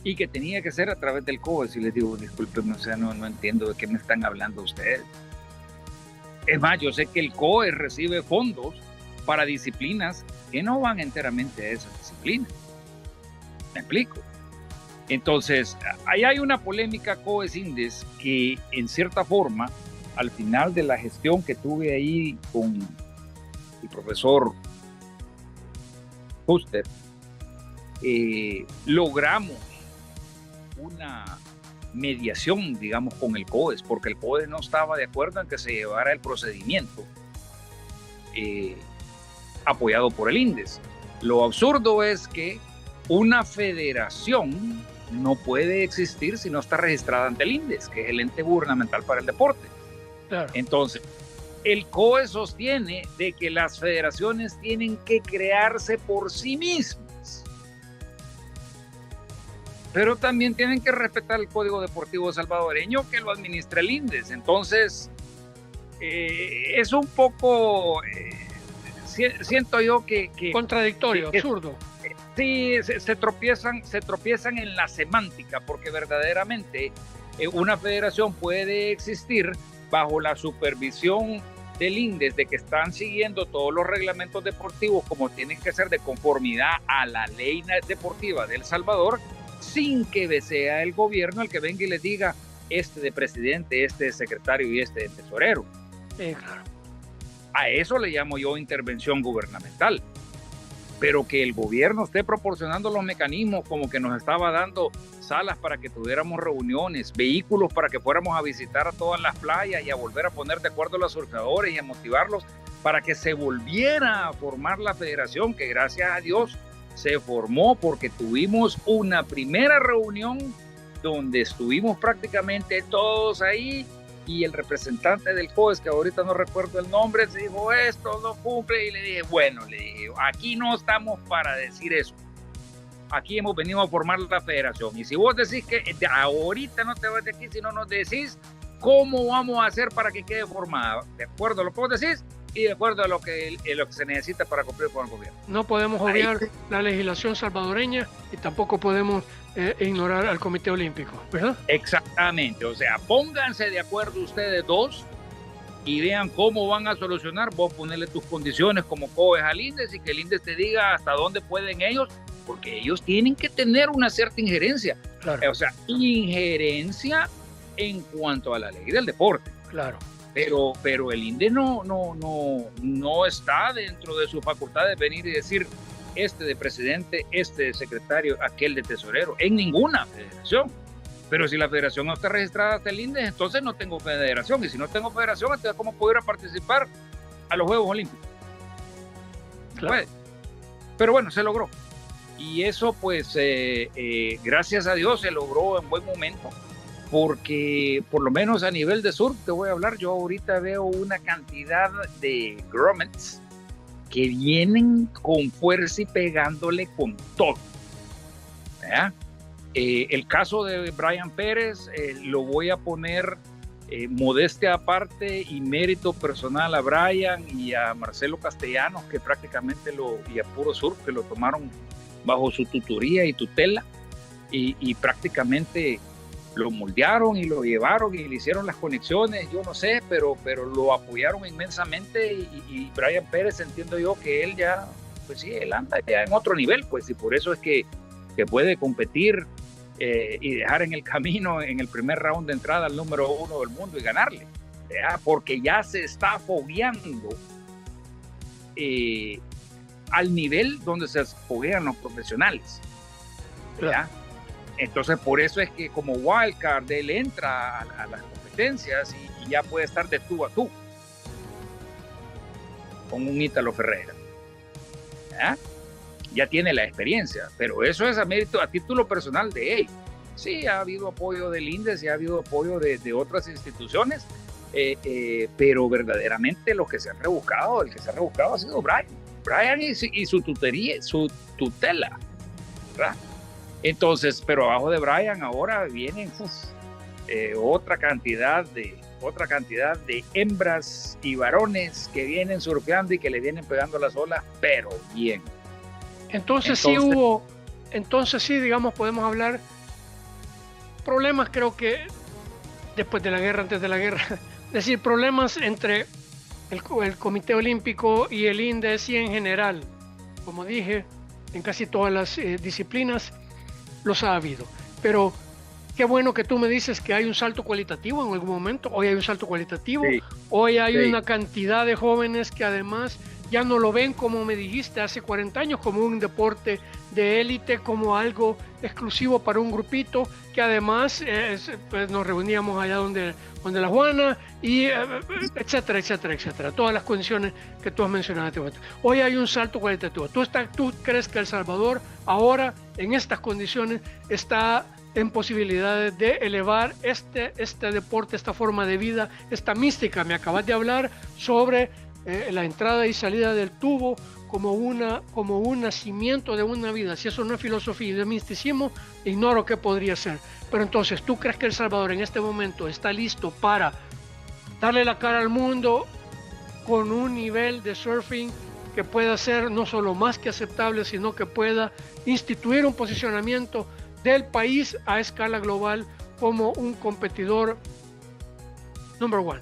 y que tenía que ser a través del COES. Y les digo, discúlpenme, o sea, no entiendo de qué me están hablando ustedes. Es más, yo sé que el COES recibe fondos para disciplinas que no van enteramente a esas disciplinas. ¿Me explico? Entonces, ahí hay una polémica COES-INDES que, en cierta forma, al final de la gestión que tuve ahí con el profesor Fuster, logramos una mediación, digamos, con el COES, porque el COES no estaba de acuerdo en que se llevara el procedimiento apoyado por el INDES. Lo absurdo es que una federación no puede existir si no está registrada ante el INDES, que es el ente gubernamental para el deporte.
Claro.
Entonces, el COES sostiene de que las federaciones tienen que crearse por sí mismas, pero también tienen que respetar el Código Deportivo Salvadoreño que lo administra el INDES. Entonces, es un poco, siento yo que
contradictorio, absurdo.
Sí, se tropiezan en la semántica, porque verdaderamente una federación puede existir bajo la supervisión del INDES, de que están siguiendo todos los reglamentos deportivos como tienen que ser de conformidad a la ley deportiva de El Salvador, sin que sea el gobierno el que venga y les diga este de presidente, este de secretario y este de tesorero.
Claro.
A eso le llamo yo intervención gubernamental. Pero que el gobierno esté proporcionando los mecanismos, como que nos estaba dando salas para que tuviéramos reuniones, vehículos para que fuéramos a visitar a todas las playas y a volver a poner de acuerdo a los surfadores y a motivarlos para que se volviera a formar la federación, que gracias a Dios se formó, porque tuvimos una primera reunión donde estuvimos prácticamente todos ahí, y el representante del COES, que ahorita no recuerdo el nombre, se dijo, esto no cumple, y le dije, bueno, aquí no estamos para decir eso, aquí hemos venido a formar la federación, y si vos decís que ahorita no te vas de aquí, si no nos decís cómo vamos a hacer para que quede formada, de acuerdo a lo que vos decís, y de acuerdo a lo que se necesita para cumplir con el gobierno.
No podemos obviar la legislación salvadoreña y tampoco podemos ignorar al Comité Olímpico, ¿verdad?
Exactamente, o sea, pónganse de acuerdo ustedes dos y vean cómo van a solucionar. Vos ponerle tus condiciones como COES al INDES y que el INDES te diga hasta dónde pueden ellos, porque ellos tienen que tener una cierta injerencia.
Claro.
O sea, injerencia en cuanto a la ley del deporte.
Claro.
Pero el INDES no está dentro de su facultad de venir y decir este de presidente, este de secretario, aquel de tesorero, en ninguna federación. Pero si la federación no está registrada hasta el INDES, entonces no tengo federación. Y si no tengo federación, entonces ¿cómo pudiera participar a los Juegos Olímpicos?
Claro.
Pero bueno, se logró. Y eso, pues, gracias a Dios, se logró en buen momento. Porque por lo menos a nivel de surf, te voy a hablar, yo ahorita veo una cantidad de grommets que vienen con fuerza y pegándole con todo. ¿Verdad? El caso de Brian Pérez lo voy a poner modestia aparte y mérito personal a Brian y a Marcelo Castellanos, que prácticamente y a Puro Surf, que lo tomaron bajo su tutoría y tutela y prácticamente lo moldearon y lo llevaron y le hicieron las conexiones, yo no sé, pero lo apoyaron inmensamente y Brian Pérez, entiendo yo que él ya, pues sí, él anda ya en otro nivel, pues, y por eso es que puede competir y dejar en el camino en el primer round de entrada al número 1 del mundo y ganarle, ¿verdad? Porque ya se está fogueando al nivel donde se foguean los profesionales, ¿verdad? Entonces, por eso es que como wildcard él entra a las competencias y ya puede estar de tú a tú con un Ítalo Ferreira. ¿Ya? Ya tiene la experiencia, pero eso es a título personal de él. Sí, ha habido apoyo del INDES y ha habido apoyo de otras instituciones, pero verdaderamente el que se ha rebuscado ha sido Brian y su tutela, ¿verdad? Entonces, pero abajo de Brian ahora vienen otra cantidad de otra cantidad de hembras y varones que vienen surfeando y que le vienen pegando las olas, pero bien.
Entonces sí, digamos, podemos hablar problemas, creo que después de la guerra, antes de la guerra, es decir, problemas entre el Comité Olímpico y el INDES y en general, como dije, en casi todas las disciplinas los ha habido. Pero qué bueno que tú me dices que hay un salto cualitativo en algún momento. Hoy hay un salto cualitativo. Sí, hoy hay una cantidad de jóvenes que además ya no lo ven, como me dijiste hace 40 años, como un deporte de élite, como algo exclusivo para un grupito, que además pues nos reuníamos allá donde la Juana, y etcétera, etcétera, etcétera. Todas las condiciones que tú has mencionado. Hoy hay un salto cualitativo. ¿Tú crees que El Salvador ahora, en estas condiciones, está en posibilidades de elevar este deporte, esta forma de vida, esta mística? Me acabas de hablar sobre la entrada y salida del tubo como un nacimiento de una vida. Si eso no es filosofía y de misticismo, ignoro qué podría ser. Pero entonces, ¿tú crees que El Salvador en este momento está listo para darle la cara al mundo con un nivel de surfing que pueda ser no solo más que aceptable, sino que pueda instituir un posicionamiento del país a escala global como un competidor number one?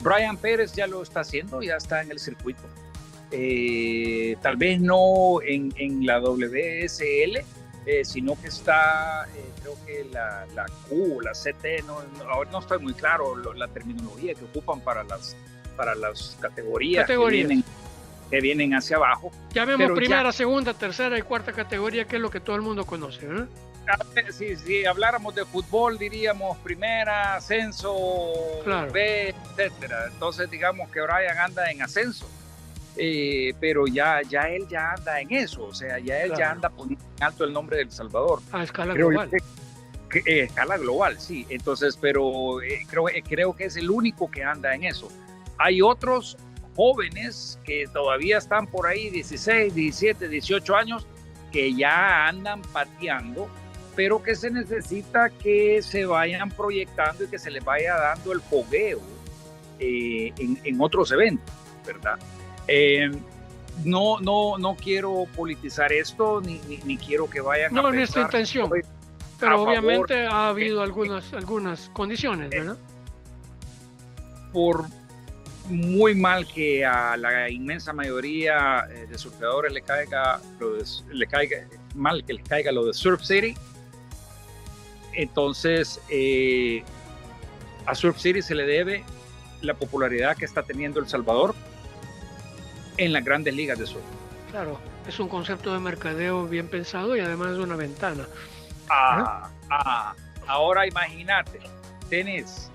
Brian Pérez ya lo está haciendo, ya está en el circuito. Tal vez no en la WSL, sino que está, creo que la Q, la CT, ahora no estoy muy claro la terminología que ocupan para las categorías. Que vienen hacia abajo.
Ya vemos primera, segunda, tercera y cuarta categoría, que es lo que todo el mundo conoce, ¿verdad?
Si habláramos de fútbol, diríamos primera, ascenso, claro, B, etcétera. Entonces digamos que Brian anda en ascenso, pero él ya anda en eso, o sea, ya él ya anda poniendo en alto el nombre de El Salvador.
A escala global.
Escala global, sí. Entonces, pero creo que es el único que anda en eso. Hay otros jóvenes que todavía están por ahí, 16, 17, 18 años, que ya andan pateando, pero que se necesita que se vayan proyectando y que se les vaya dando el fogueo en otros eventos, ¿verdad? No quiero politizar esto, ni quiero que vayan a pensar...
No es tu intención, pero obviamente ha habido algunas condiciones, ¿verdad?
Por muy mal que a la inmensa mayoría de surfeadores le caiga mal que les caiga lo de Surf City, entonces a Surf City se le debe la popularidad que está teniendo El Salvador en las grandes ligas de surf.
Claro, es un concepto de mercadeo bien pensado y además es una ventana.
Ahora imagínate, tenés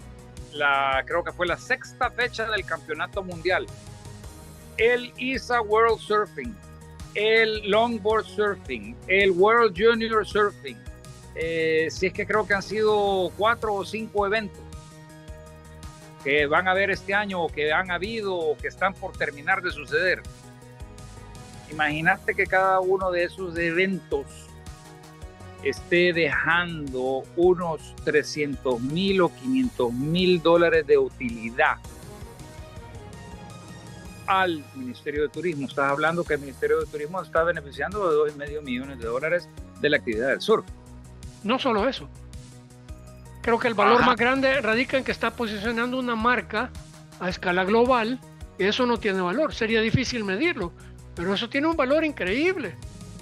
creo que fue la sexta fecha del campeonato mundial, el ISA World Surfing, el Longboard Surfing, el World Junior Surfing, si es que creo que han sido 4 o 5 eventos que van a haber este año, o que han habido, o que están por terminar de suceder. Imagínate que cada uno de esos eventos esté dejando unos 300,000 o 500,000 dólares de utilidad al Ministerio de Turismo. Estás hablando que el Ministerio de Turismo está beneficiando de $2.5 millones de la actividad del surf.
No solo eso. Creo que el valor más grande radica en que está posicionando una marca a escala global, y eso no tiene valor. Sería difícil medirlo, pero eso tiene un valor increíble.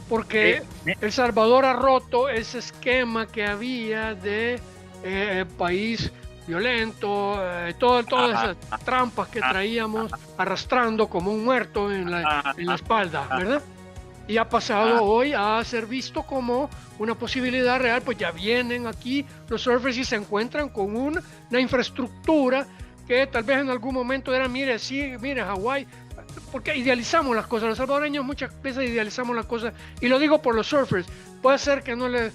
Porque El Salvador ha roto ese esquema que había de país violento, todas esas trampas que traíamos arrastrando como un muerto en la espalda, ¿verdad? Y ha pasado hoy a ser visto como una posibilidad real. Pues ya vienen aquí los surfers y se encuentran con una infraestructura que tal vez en algún momento era, mire Hawái, porque idealizamos las cosas. Los salvadoreños muchas veces idealizamos las cosas, y lo digo por los surfers. Puede ser que no les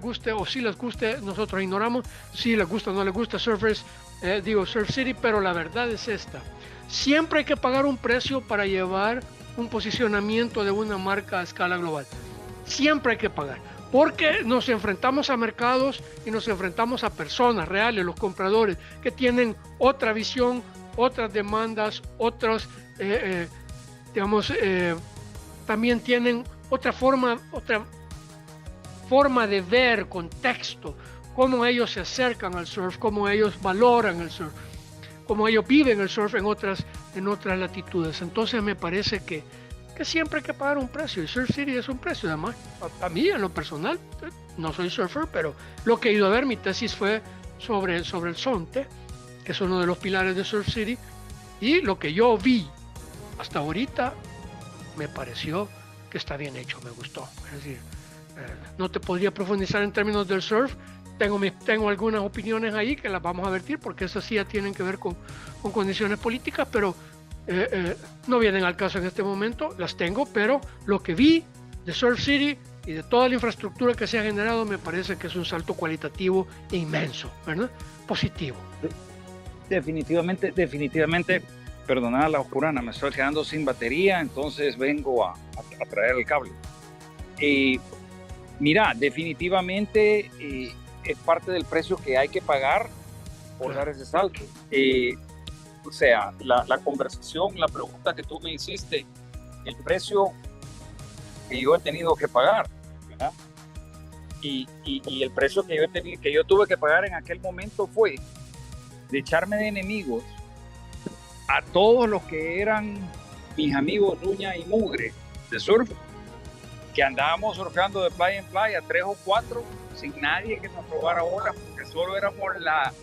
guste, o si les guste, nosotros ignoramos si les gusta o no les gusta surfers, Surf City, pero la verdad es esta: siempre hay que pagar un precio para llevar un posicionamiento de una marca a escala global. Siempre hay que pagar. porque nos enfrentamos a mercados y nos enfrentamos a personas reales, los compradores, que tienen otra visión, otras demandas, otros, también tienen otra forma de ver, contexto, cómo ellos se acercan al surf, cómo ellos valoran el surf, cómo ellos viven el surf en otras latitudes. Entonces me parece que siempre hay que pagar un precio, y Surf City es un precio. Además, a mí en lo personal, no soy surfer, pero lo que he ido a ver, mi tesis fue sobre el Zonte, que es uno de los pilares de Surf City, y lo que yo vi hasta ahorita me pareció que está bien hecho, me gustó. Es decir, no te podría profundizar en términos del surf. Tengo algunas opiniones ahí que las vamos a vertir, porque esas sí ya tienen que ver con condiciones políticas, pero no vienen al caso en este momento. Las tengo, pero lo que vi de Surf City y de toda la infraestructura que se ha generado me parece que es un salto cualitativo inmenso, ¿verdad? Positivo.
Definitivamente, perdonad la oscurana, me estoy quedando sin batería, entonces vengo a traer el cable. Mira, definitivamente es parte del precio que hay que pagar por dar ese salto. O sea, la conversación, la pregunta que tú me hiciste, el precio que yo he tenido que pagar, ¿verdad? Y el precio que yo tuve que pagar en aquel momento fue de echarme de enemigos a todos los que eran mis amigos uña y mugre de surf, que andábamos surfeando de playa en playa, 3 o 4, sin nadie que nos robara olas, porque solo éramos la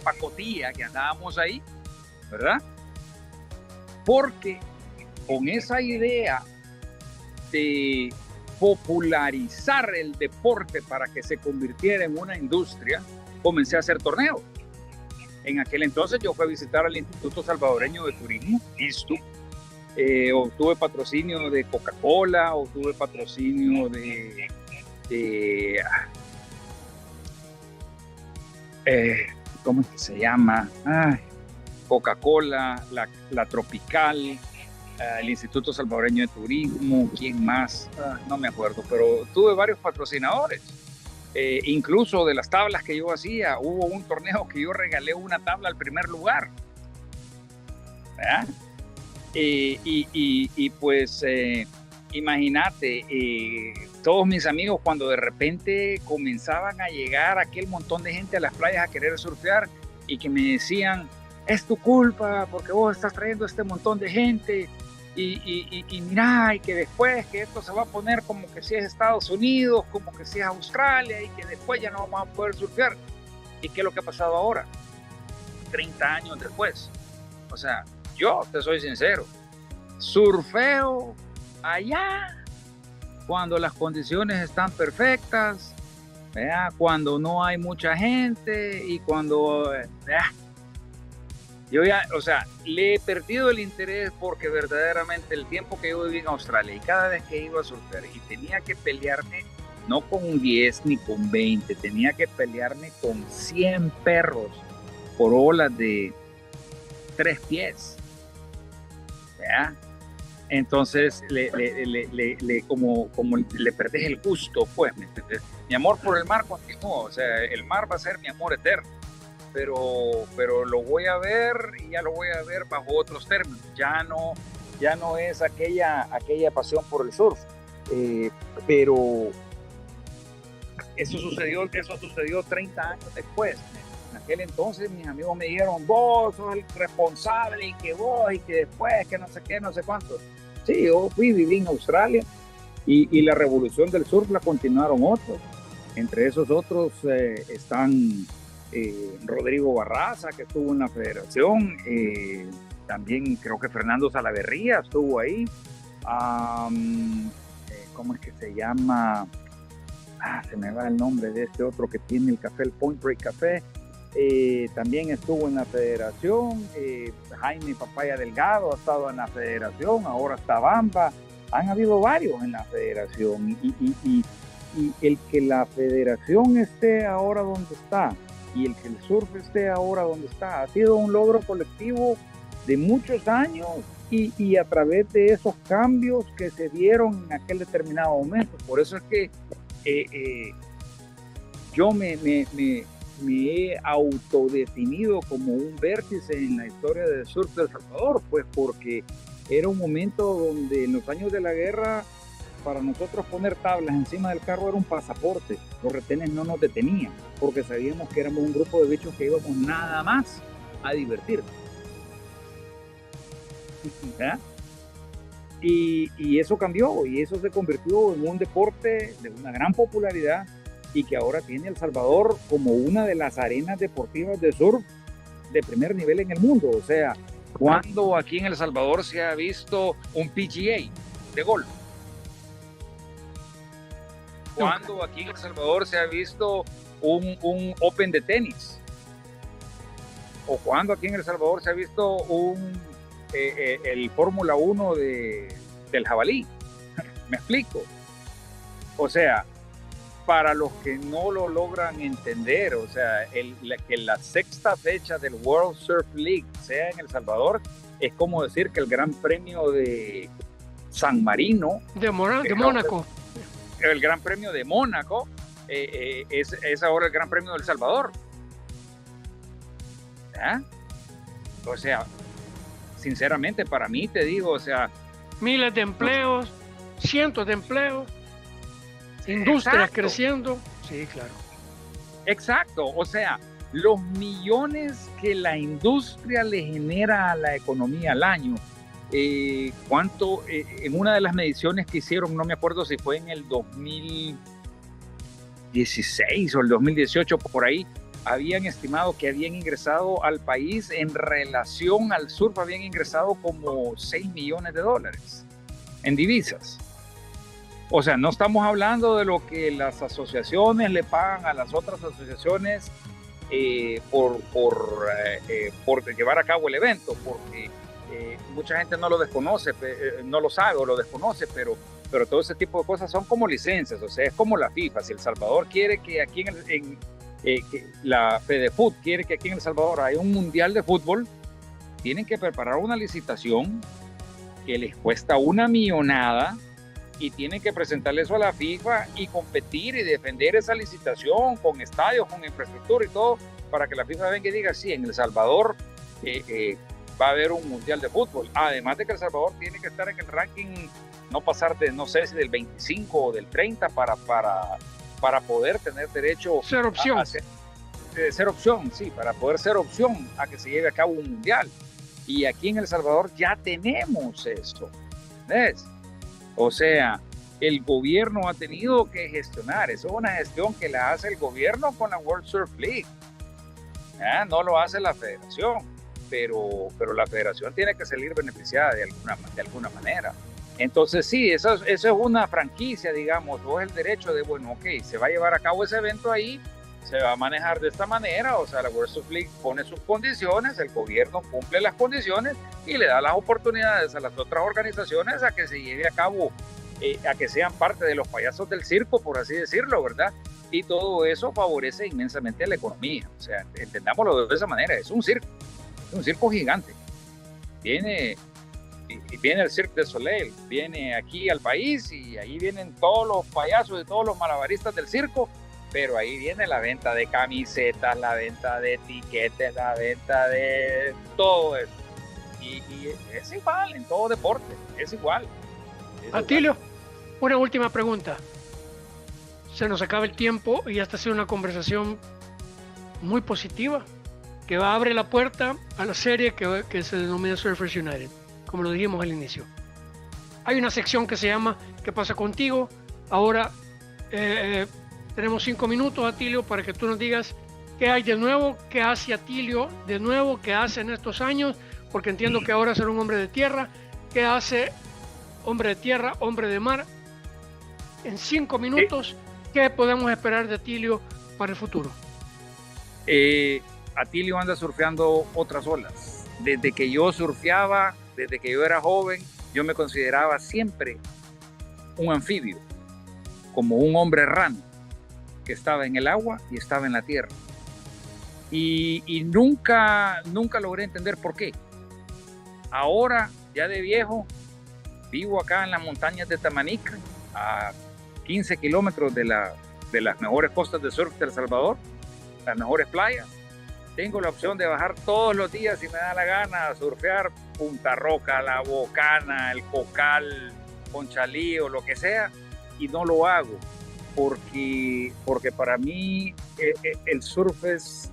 pacotilla que andábamos ahí, ¿verdad? Porque con esa idea de popularizar el deporte para que se convirtiera en una industria, comencé a hacer torneos. En aquel entonces yo fui a visitar al Instituto Salvadoreño de Turismo, ISTU. Obtuve patrocinio de Coca-Cola, obtuve patrocinio ¿cómo es que se llama? Coca-Cola, la Tropical, el Instituto Salvadoreño de Turismo, ¿quién más? No me acuerdo, pero tuve varios patrocinadores. Incluso de las tablas que yo hacía, hubo un torneo que yo regalé una tabla al primer lugar, ¿verdad? Y pues imagínate, todos mis amigos, cuando de repente comenzaban a llegar aquel montón de gente a las playas a querer surfear y que me decían, es tu culpa porque vos estás trayendo este montón de gente y mira, y que después que esto se va a poner como que si es Estados Unidos, como que si es Australia, y que después ya no vamos a poder surfear. ¿Y qué es lo que ha pasado ahora? 30 años después. O sea, yo te soy sincero, surfeo allá cuando las condiciones están perfectas, ¿verdad? Cuando no hay mucha gente y cuando yo ya, o sea, le he perdido el interés, porque verdaderamente el tiempo que yo viví en Australia y cada vez que iba a surfear y tenía que pelearme no con 10 ni con 20, tenía que pelearme con 100 perros por olas de 3 pies, ¿verdad? Entonces como le perdés el gusto, pues, ¿me entiendes? Mi amor por el mar continuó, o sea, el mar va a ser mi amor eterno, pero lo voy a ver y ya lo voy a ver bajo otros términos. Ya no es aquella pasión por el surf, pero eso sucedió 30 años después. En aquel entonces mis amigos me dijeron, vos sos el responsable, y que vos, y que después, que no sé qué, no sé cuánto. Sí, yo viví en Australia y la revolución del surf la continuaron otros. Entre esos otros están Rodrigo Barraza, que estuvo en la federación, también creo que Fernando Salaverría estuvo ahí. ¿Cómo es que se llama? Se me va el nombre de este otro que tiene el café, el Point Break Café. También estuvo en la federación. Jaime Papaya Delgado ha estado en la federación, ahora está Bamba. Han habido varios en la federación y el que la federación esté ahora donde está y el que el surf esté ahora donde está ha sido un logro colectivo de muchos años y a través de esos cambios que se dieron en aquel determinado momento. Por eso es que yo me he autodefinido como un vértice en la historia del surf de El Salvador, pues porque era un momento donde en los años de la guerra, para nosotros poner tablas encima del carro era un pasaporte. Los retenes no nos detenían, porque sabíamos que éramos un grupo de bichos que íbamos nada más a divertirnos. ¿Ya? Y eso cambió, y eso se convirtió en un deporte de una gran popularidad y que ahora tiene El Salvador como una de las arenas deportivas de surf de primer nivel en el mundo. O sea, ¿cuándo aquí en El Salvador se ha visto un PGA de golf? ¿Cuándo aquí en El Salvador se ha visto un Open de tenis? ¿O cuándo aquí en El Salvador se ha visto el Fórmula 1 del jabalí? ¿Me explico? O sea, para los que no lo logran entender, o sea, que la sexta fecha del World Surf League sea en El Salvador, es como decir que el Gran Premio de San Marino,
de Mónaco,
el Gran Premio de Mónaco, es ahora el Gran Premio de El Salvador. ¿Ah? O sea, sinceramente, para mí, te digo, o sea,
miles de empleos, cientos de empleos, industrias creciendo. Sí, claro.
Exacto, o sea, los millones que la industria le genera a la economía al año, cuánto, en una de las mediciones que hicieron, no me acuerdo si fue en el 2016 o el 2018, por ahí, habían estimado que habían ingresado al país en relación al surf, habían ingresado como $6 millones en divisas. O sea, no estamos hablando de lo que las asociaciones le pagan a las otras asociaciones por llevar a cabo el evento, porque mucha gente no lo desconoce, no lo sabe o lo desconoce, pero todo ese tipo de cosas son como licencias. O sea, es como la FIFA. Si El Salvador quiere que aquí que la FEDEFUT quiere que aquí en El Salvador haya un mundial de fútbol, tienen que preparar una licitación que les cuesta una millonada y tienen que presentarle eso a la FIFA y competir y defender esa licitación con estadios, con infraestructura y todo, para que la FIFA venga y diga, sí, en El Salvador va a haber un mundial de fútbol. Además de que El Salvador tiene que estar en el ranking, no pasar de, no sé si del 25 o del 30 para poder tener derecho
ser opción.
Ser opción, sí, para poder ser opción a que se lleve a cabo un mundial. Y aquí en El Salvador ya tenemos eso, ¿ves? O sea, el gobierno ha tenido que gestionar, eso es una gestión que la hace el gobierno con la World Surf League, no lo hace la federación, pero la federación tiene que salir beneficiada de alguna manera. Entonces sí, eso es una franquicia, digamos, o es el derecho de, bueno, ok, se va a llevar a cabo ese evento ahí, se va a manejar de esta manera, o sea, la World Surf League pone sus condiciones, el gobierno cumple las condiciones y le da las oportunidades a las otras organizaciones a que se lleve a cabo, a que sean parte de los payasos del circo, por así decirlo, ¿verdad? Y todo eso favorece inmensamente a la economía, o sea, entendámoslo de esa manera, es un circo gigante. Viene el Cirque du Soleil, viene aquí al país y ahí vienen todos los payasos y todos los malabaristas del circo, pero ahí viene la venta de camisetas, la venta de etiquetes, la venta de todo eso. Y es igual en todo deporte, es igual.
Atilio, una última pregunta. Se nos acaba el tiempo y esta ha sido una conversación muy positiva que va a abrir la puerta a la serie que se denomina Surfers United, como lo dijimos al inicio. Hay una sección que se llama ¿Qué pasa contigo? Ahora tenemos 5 minutos, Atilio, para que tú nos digas qué hay de nuevo, qué hace Atilio de nuevo, qué hace en estos años, porque entiendo que ahora ser un hombre de tierra, qué hace hombre de tierra, hombre de mar. En 5 minutos, ¿qué podemos esperar de Atilio para el futuro?
Atilio anda surfeando otras olas. Desde que yo surfeaba, desde que yo era joven, yo me consideraba siempre un anfibio, como un hombre errante que estaba en el agua y estaba en la tierra. Y nunca logré entender por qué. Ahora, ya de viejo, vivo acá en las montañas de Tamanica, a 15 kilómetros de las mejores costas de surf de El Salvador, las mejores playas. Tengo la opción de bajar todos los días si me da la gana a surfear Punta Roca, La Bocana, El Cocal, Conchalí o lo que sea, y no lo hago porque para mí el surf es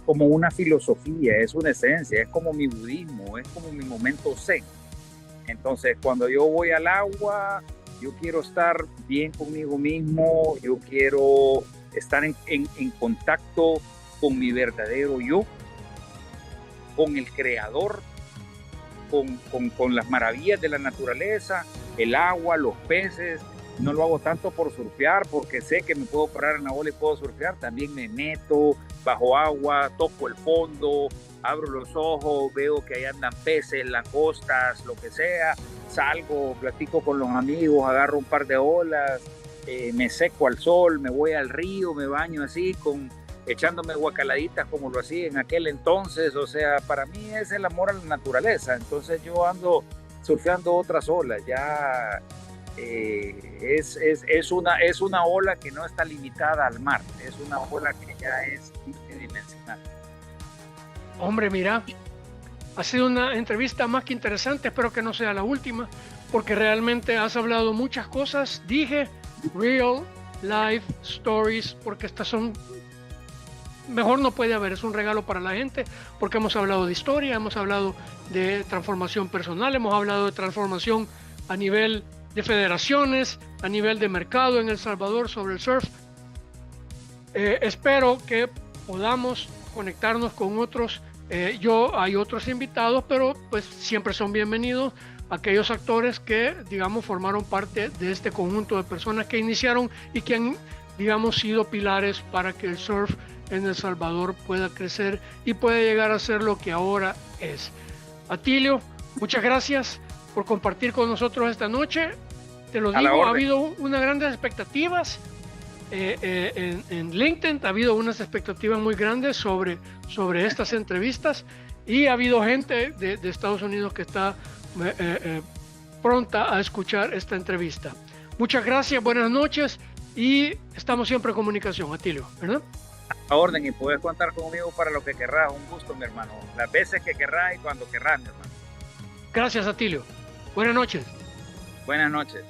como una filosofía, es una esencia, es como mi budismo, es como mi momento zen. Entonces, cuando yo voy al agua, yo quiero estar bien conmigo mismo, yo quiero estar en contacto con mi verdadero yo, con el creador, con las maravillas de la naturaleza, el agua, los peces. No lo hago tanto por surfear, porque sé que me puedo parar en la ola y puedo surfear. También me meto bajo agua, toco el fondo, abro los ojos, veo que ahí andan peces, langostas, lo que sea. Salgo, platico con los amigos, agarro un par de olas, me seco al sol, me voy al río, me baño así, echándome guacaladitas como lo hacía en aquel entonces. O sea, para mí es el amor a la naturaleza. Entonces yo ando surfeando otras olas, ya es una ola que no está limitada al mar, es una ola que ya es multidimensional.
Hombre, mira, ha sido una entrevista más que interesante, espero que no sea la última, porque realmente has hablado muchas cosas. Dije real life stories, porque estas son, mejor no puede haber, es un regalo para la gente, porque hemos hablado de historia, hemos hablado de transformación personal, hemos hablado de transformación a nivel de federaciones, a nivel de mercado en El Salvador sobre el surf. Espero que podamos conectarnos con otros. Hay otros invitados, pero pues siempre son bienvenidos aquellos actores que, digamos, formaron parte de este conjunto de personas que iniciaron y que han, digamos, sido pilares para que el surf en El Salvador pueda crecer y pueda llegar a ser lo que ahora es. Atilio, muchas gracias por compartir con nosotros esta noche. Te lo digo, ha habido unas grandes expectativas en LinkedIn, ha habido unas expectativas muy grandes sobre estas entrevistas, y ha habido gente de Estados Unidos que está pronta a escuchar esta entrevista. Muchas gracias, buenas noches, y estamos siempre en comunicación, Atilio, ¿verdad?
A orden, y puedes contar conmigo para lo que querrás. Un gusto, mi hermano, las veces que querrás y cuando querrás, mi hermano.
Gracias, Atilio. Buenas noches.
Buenas noches.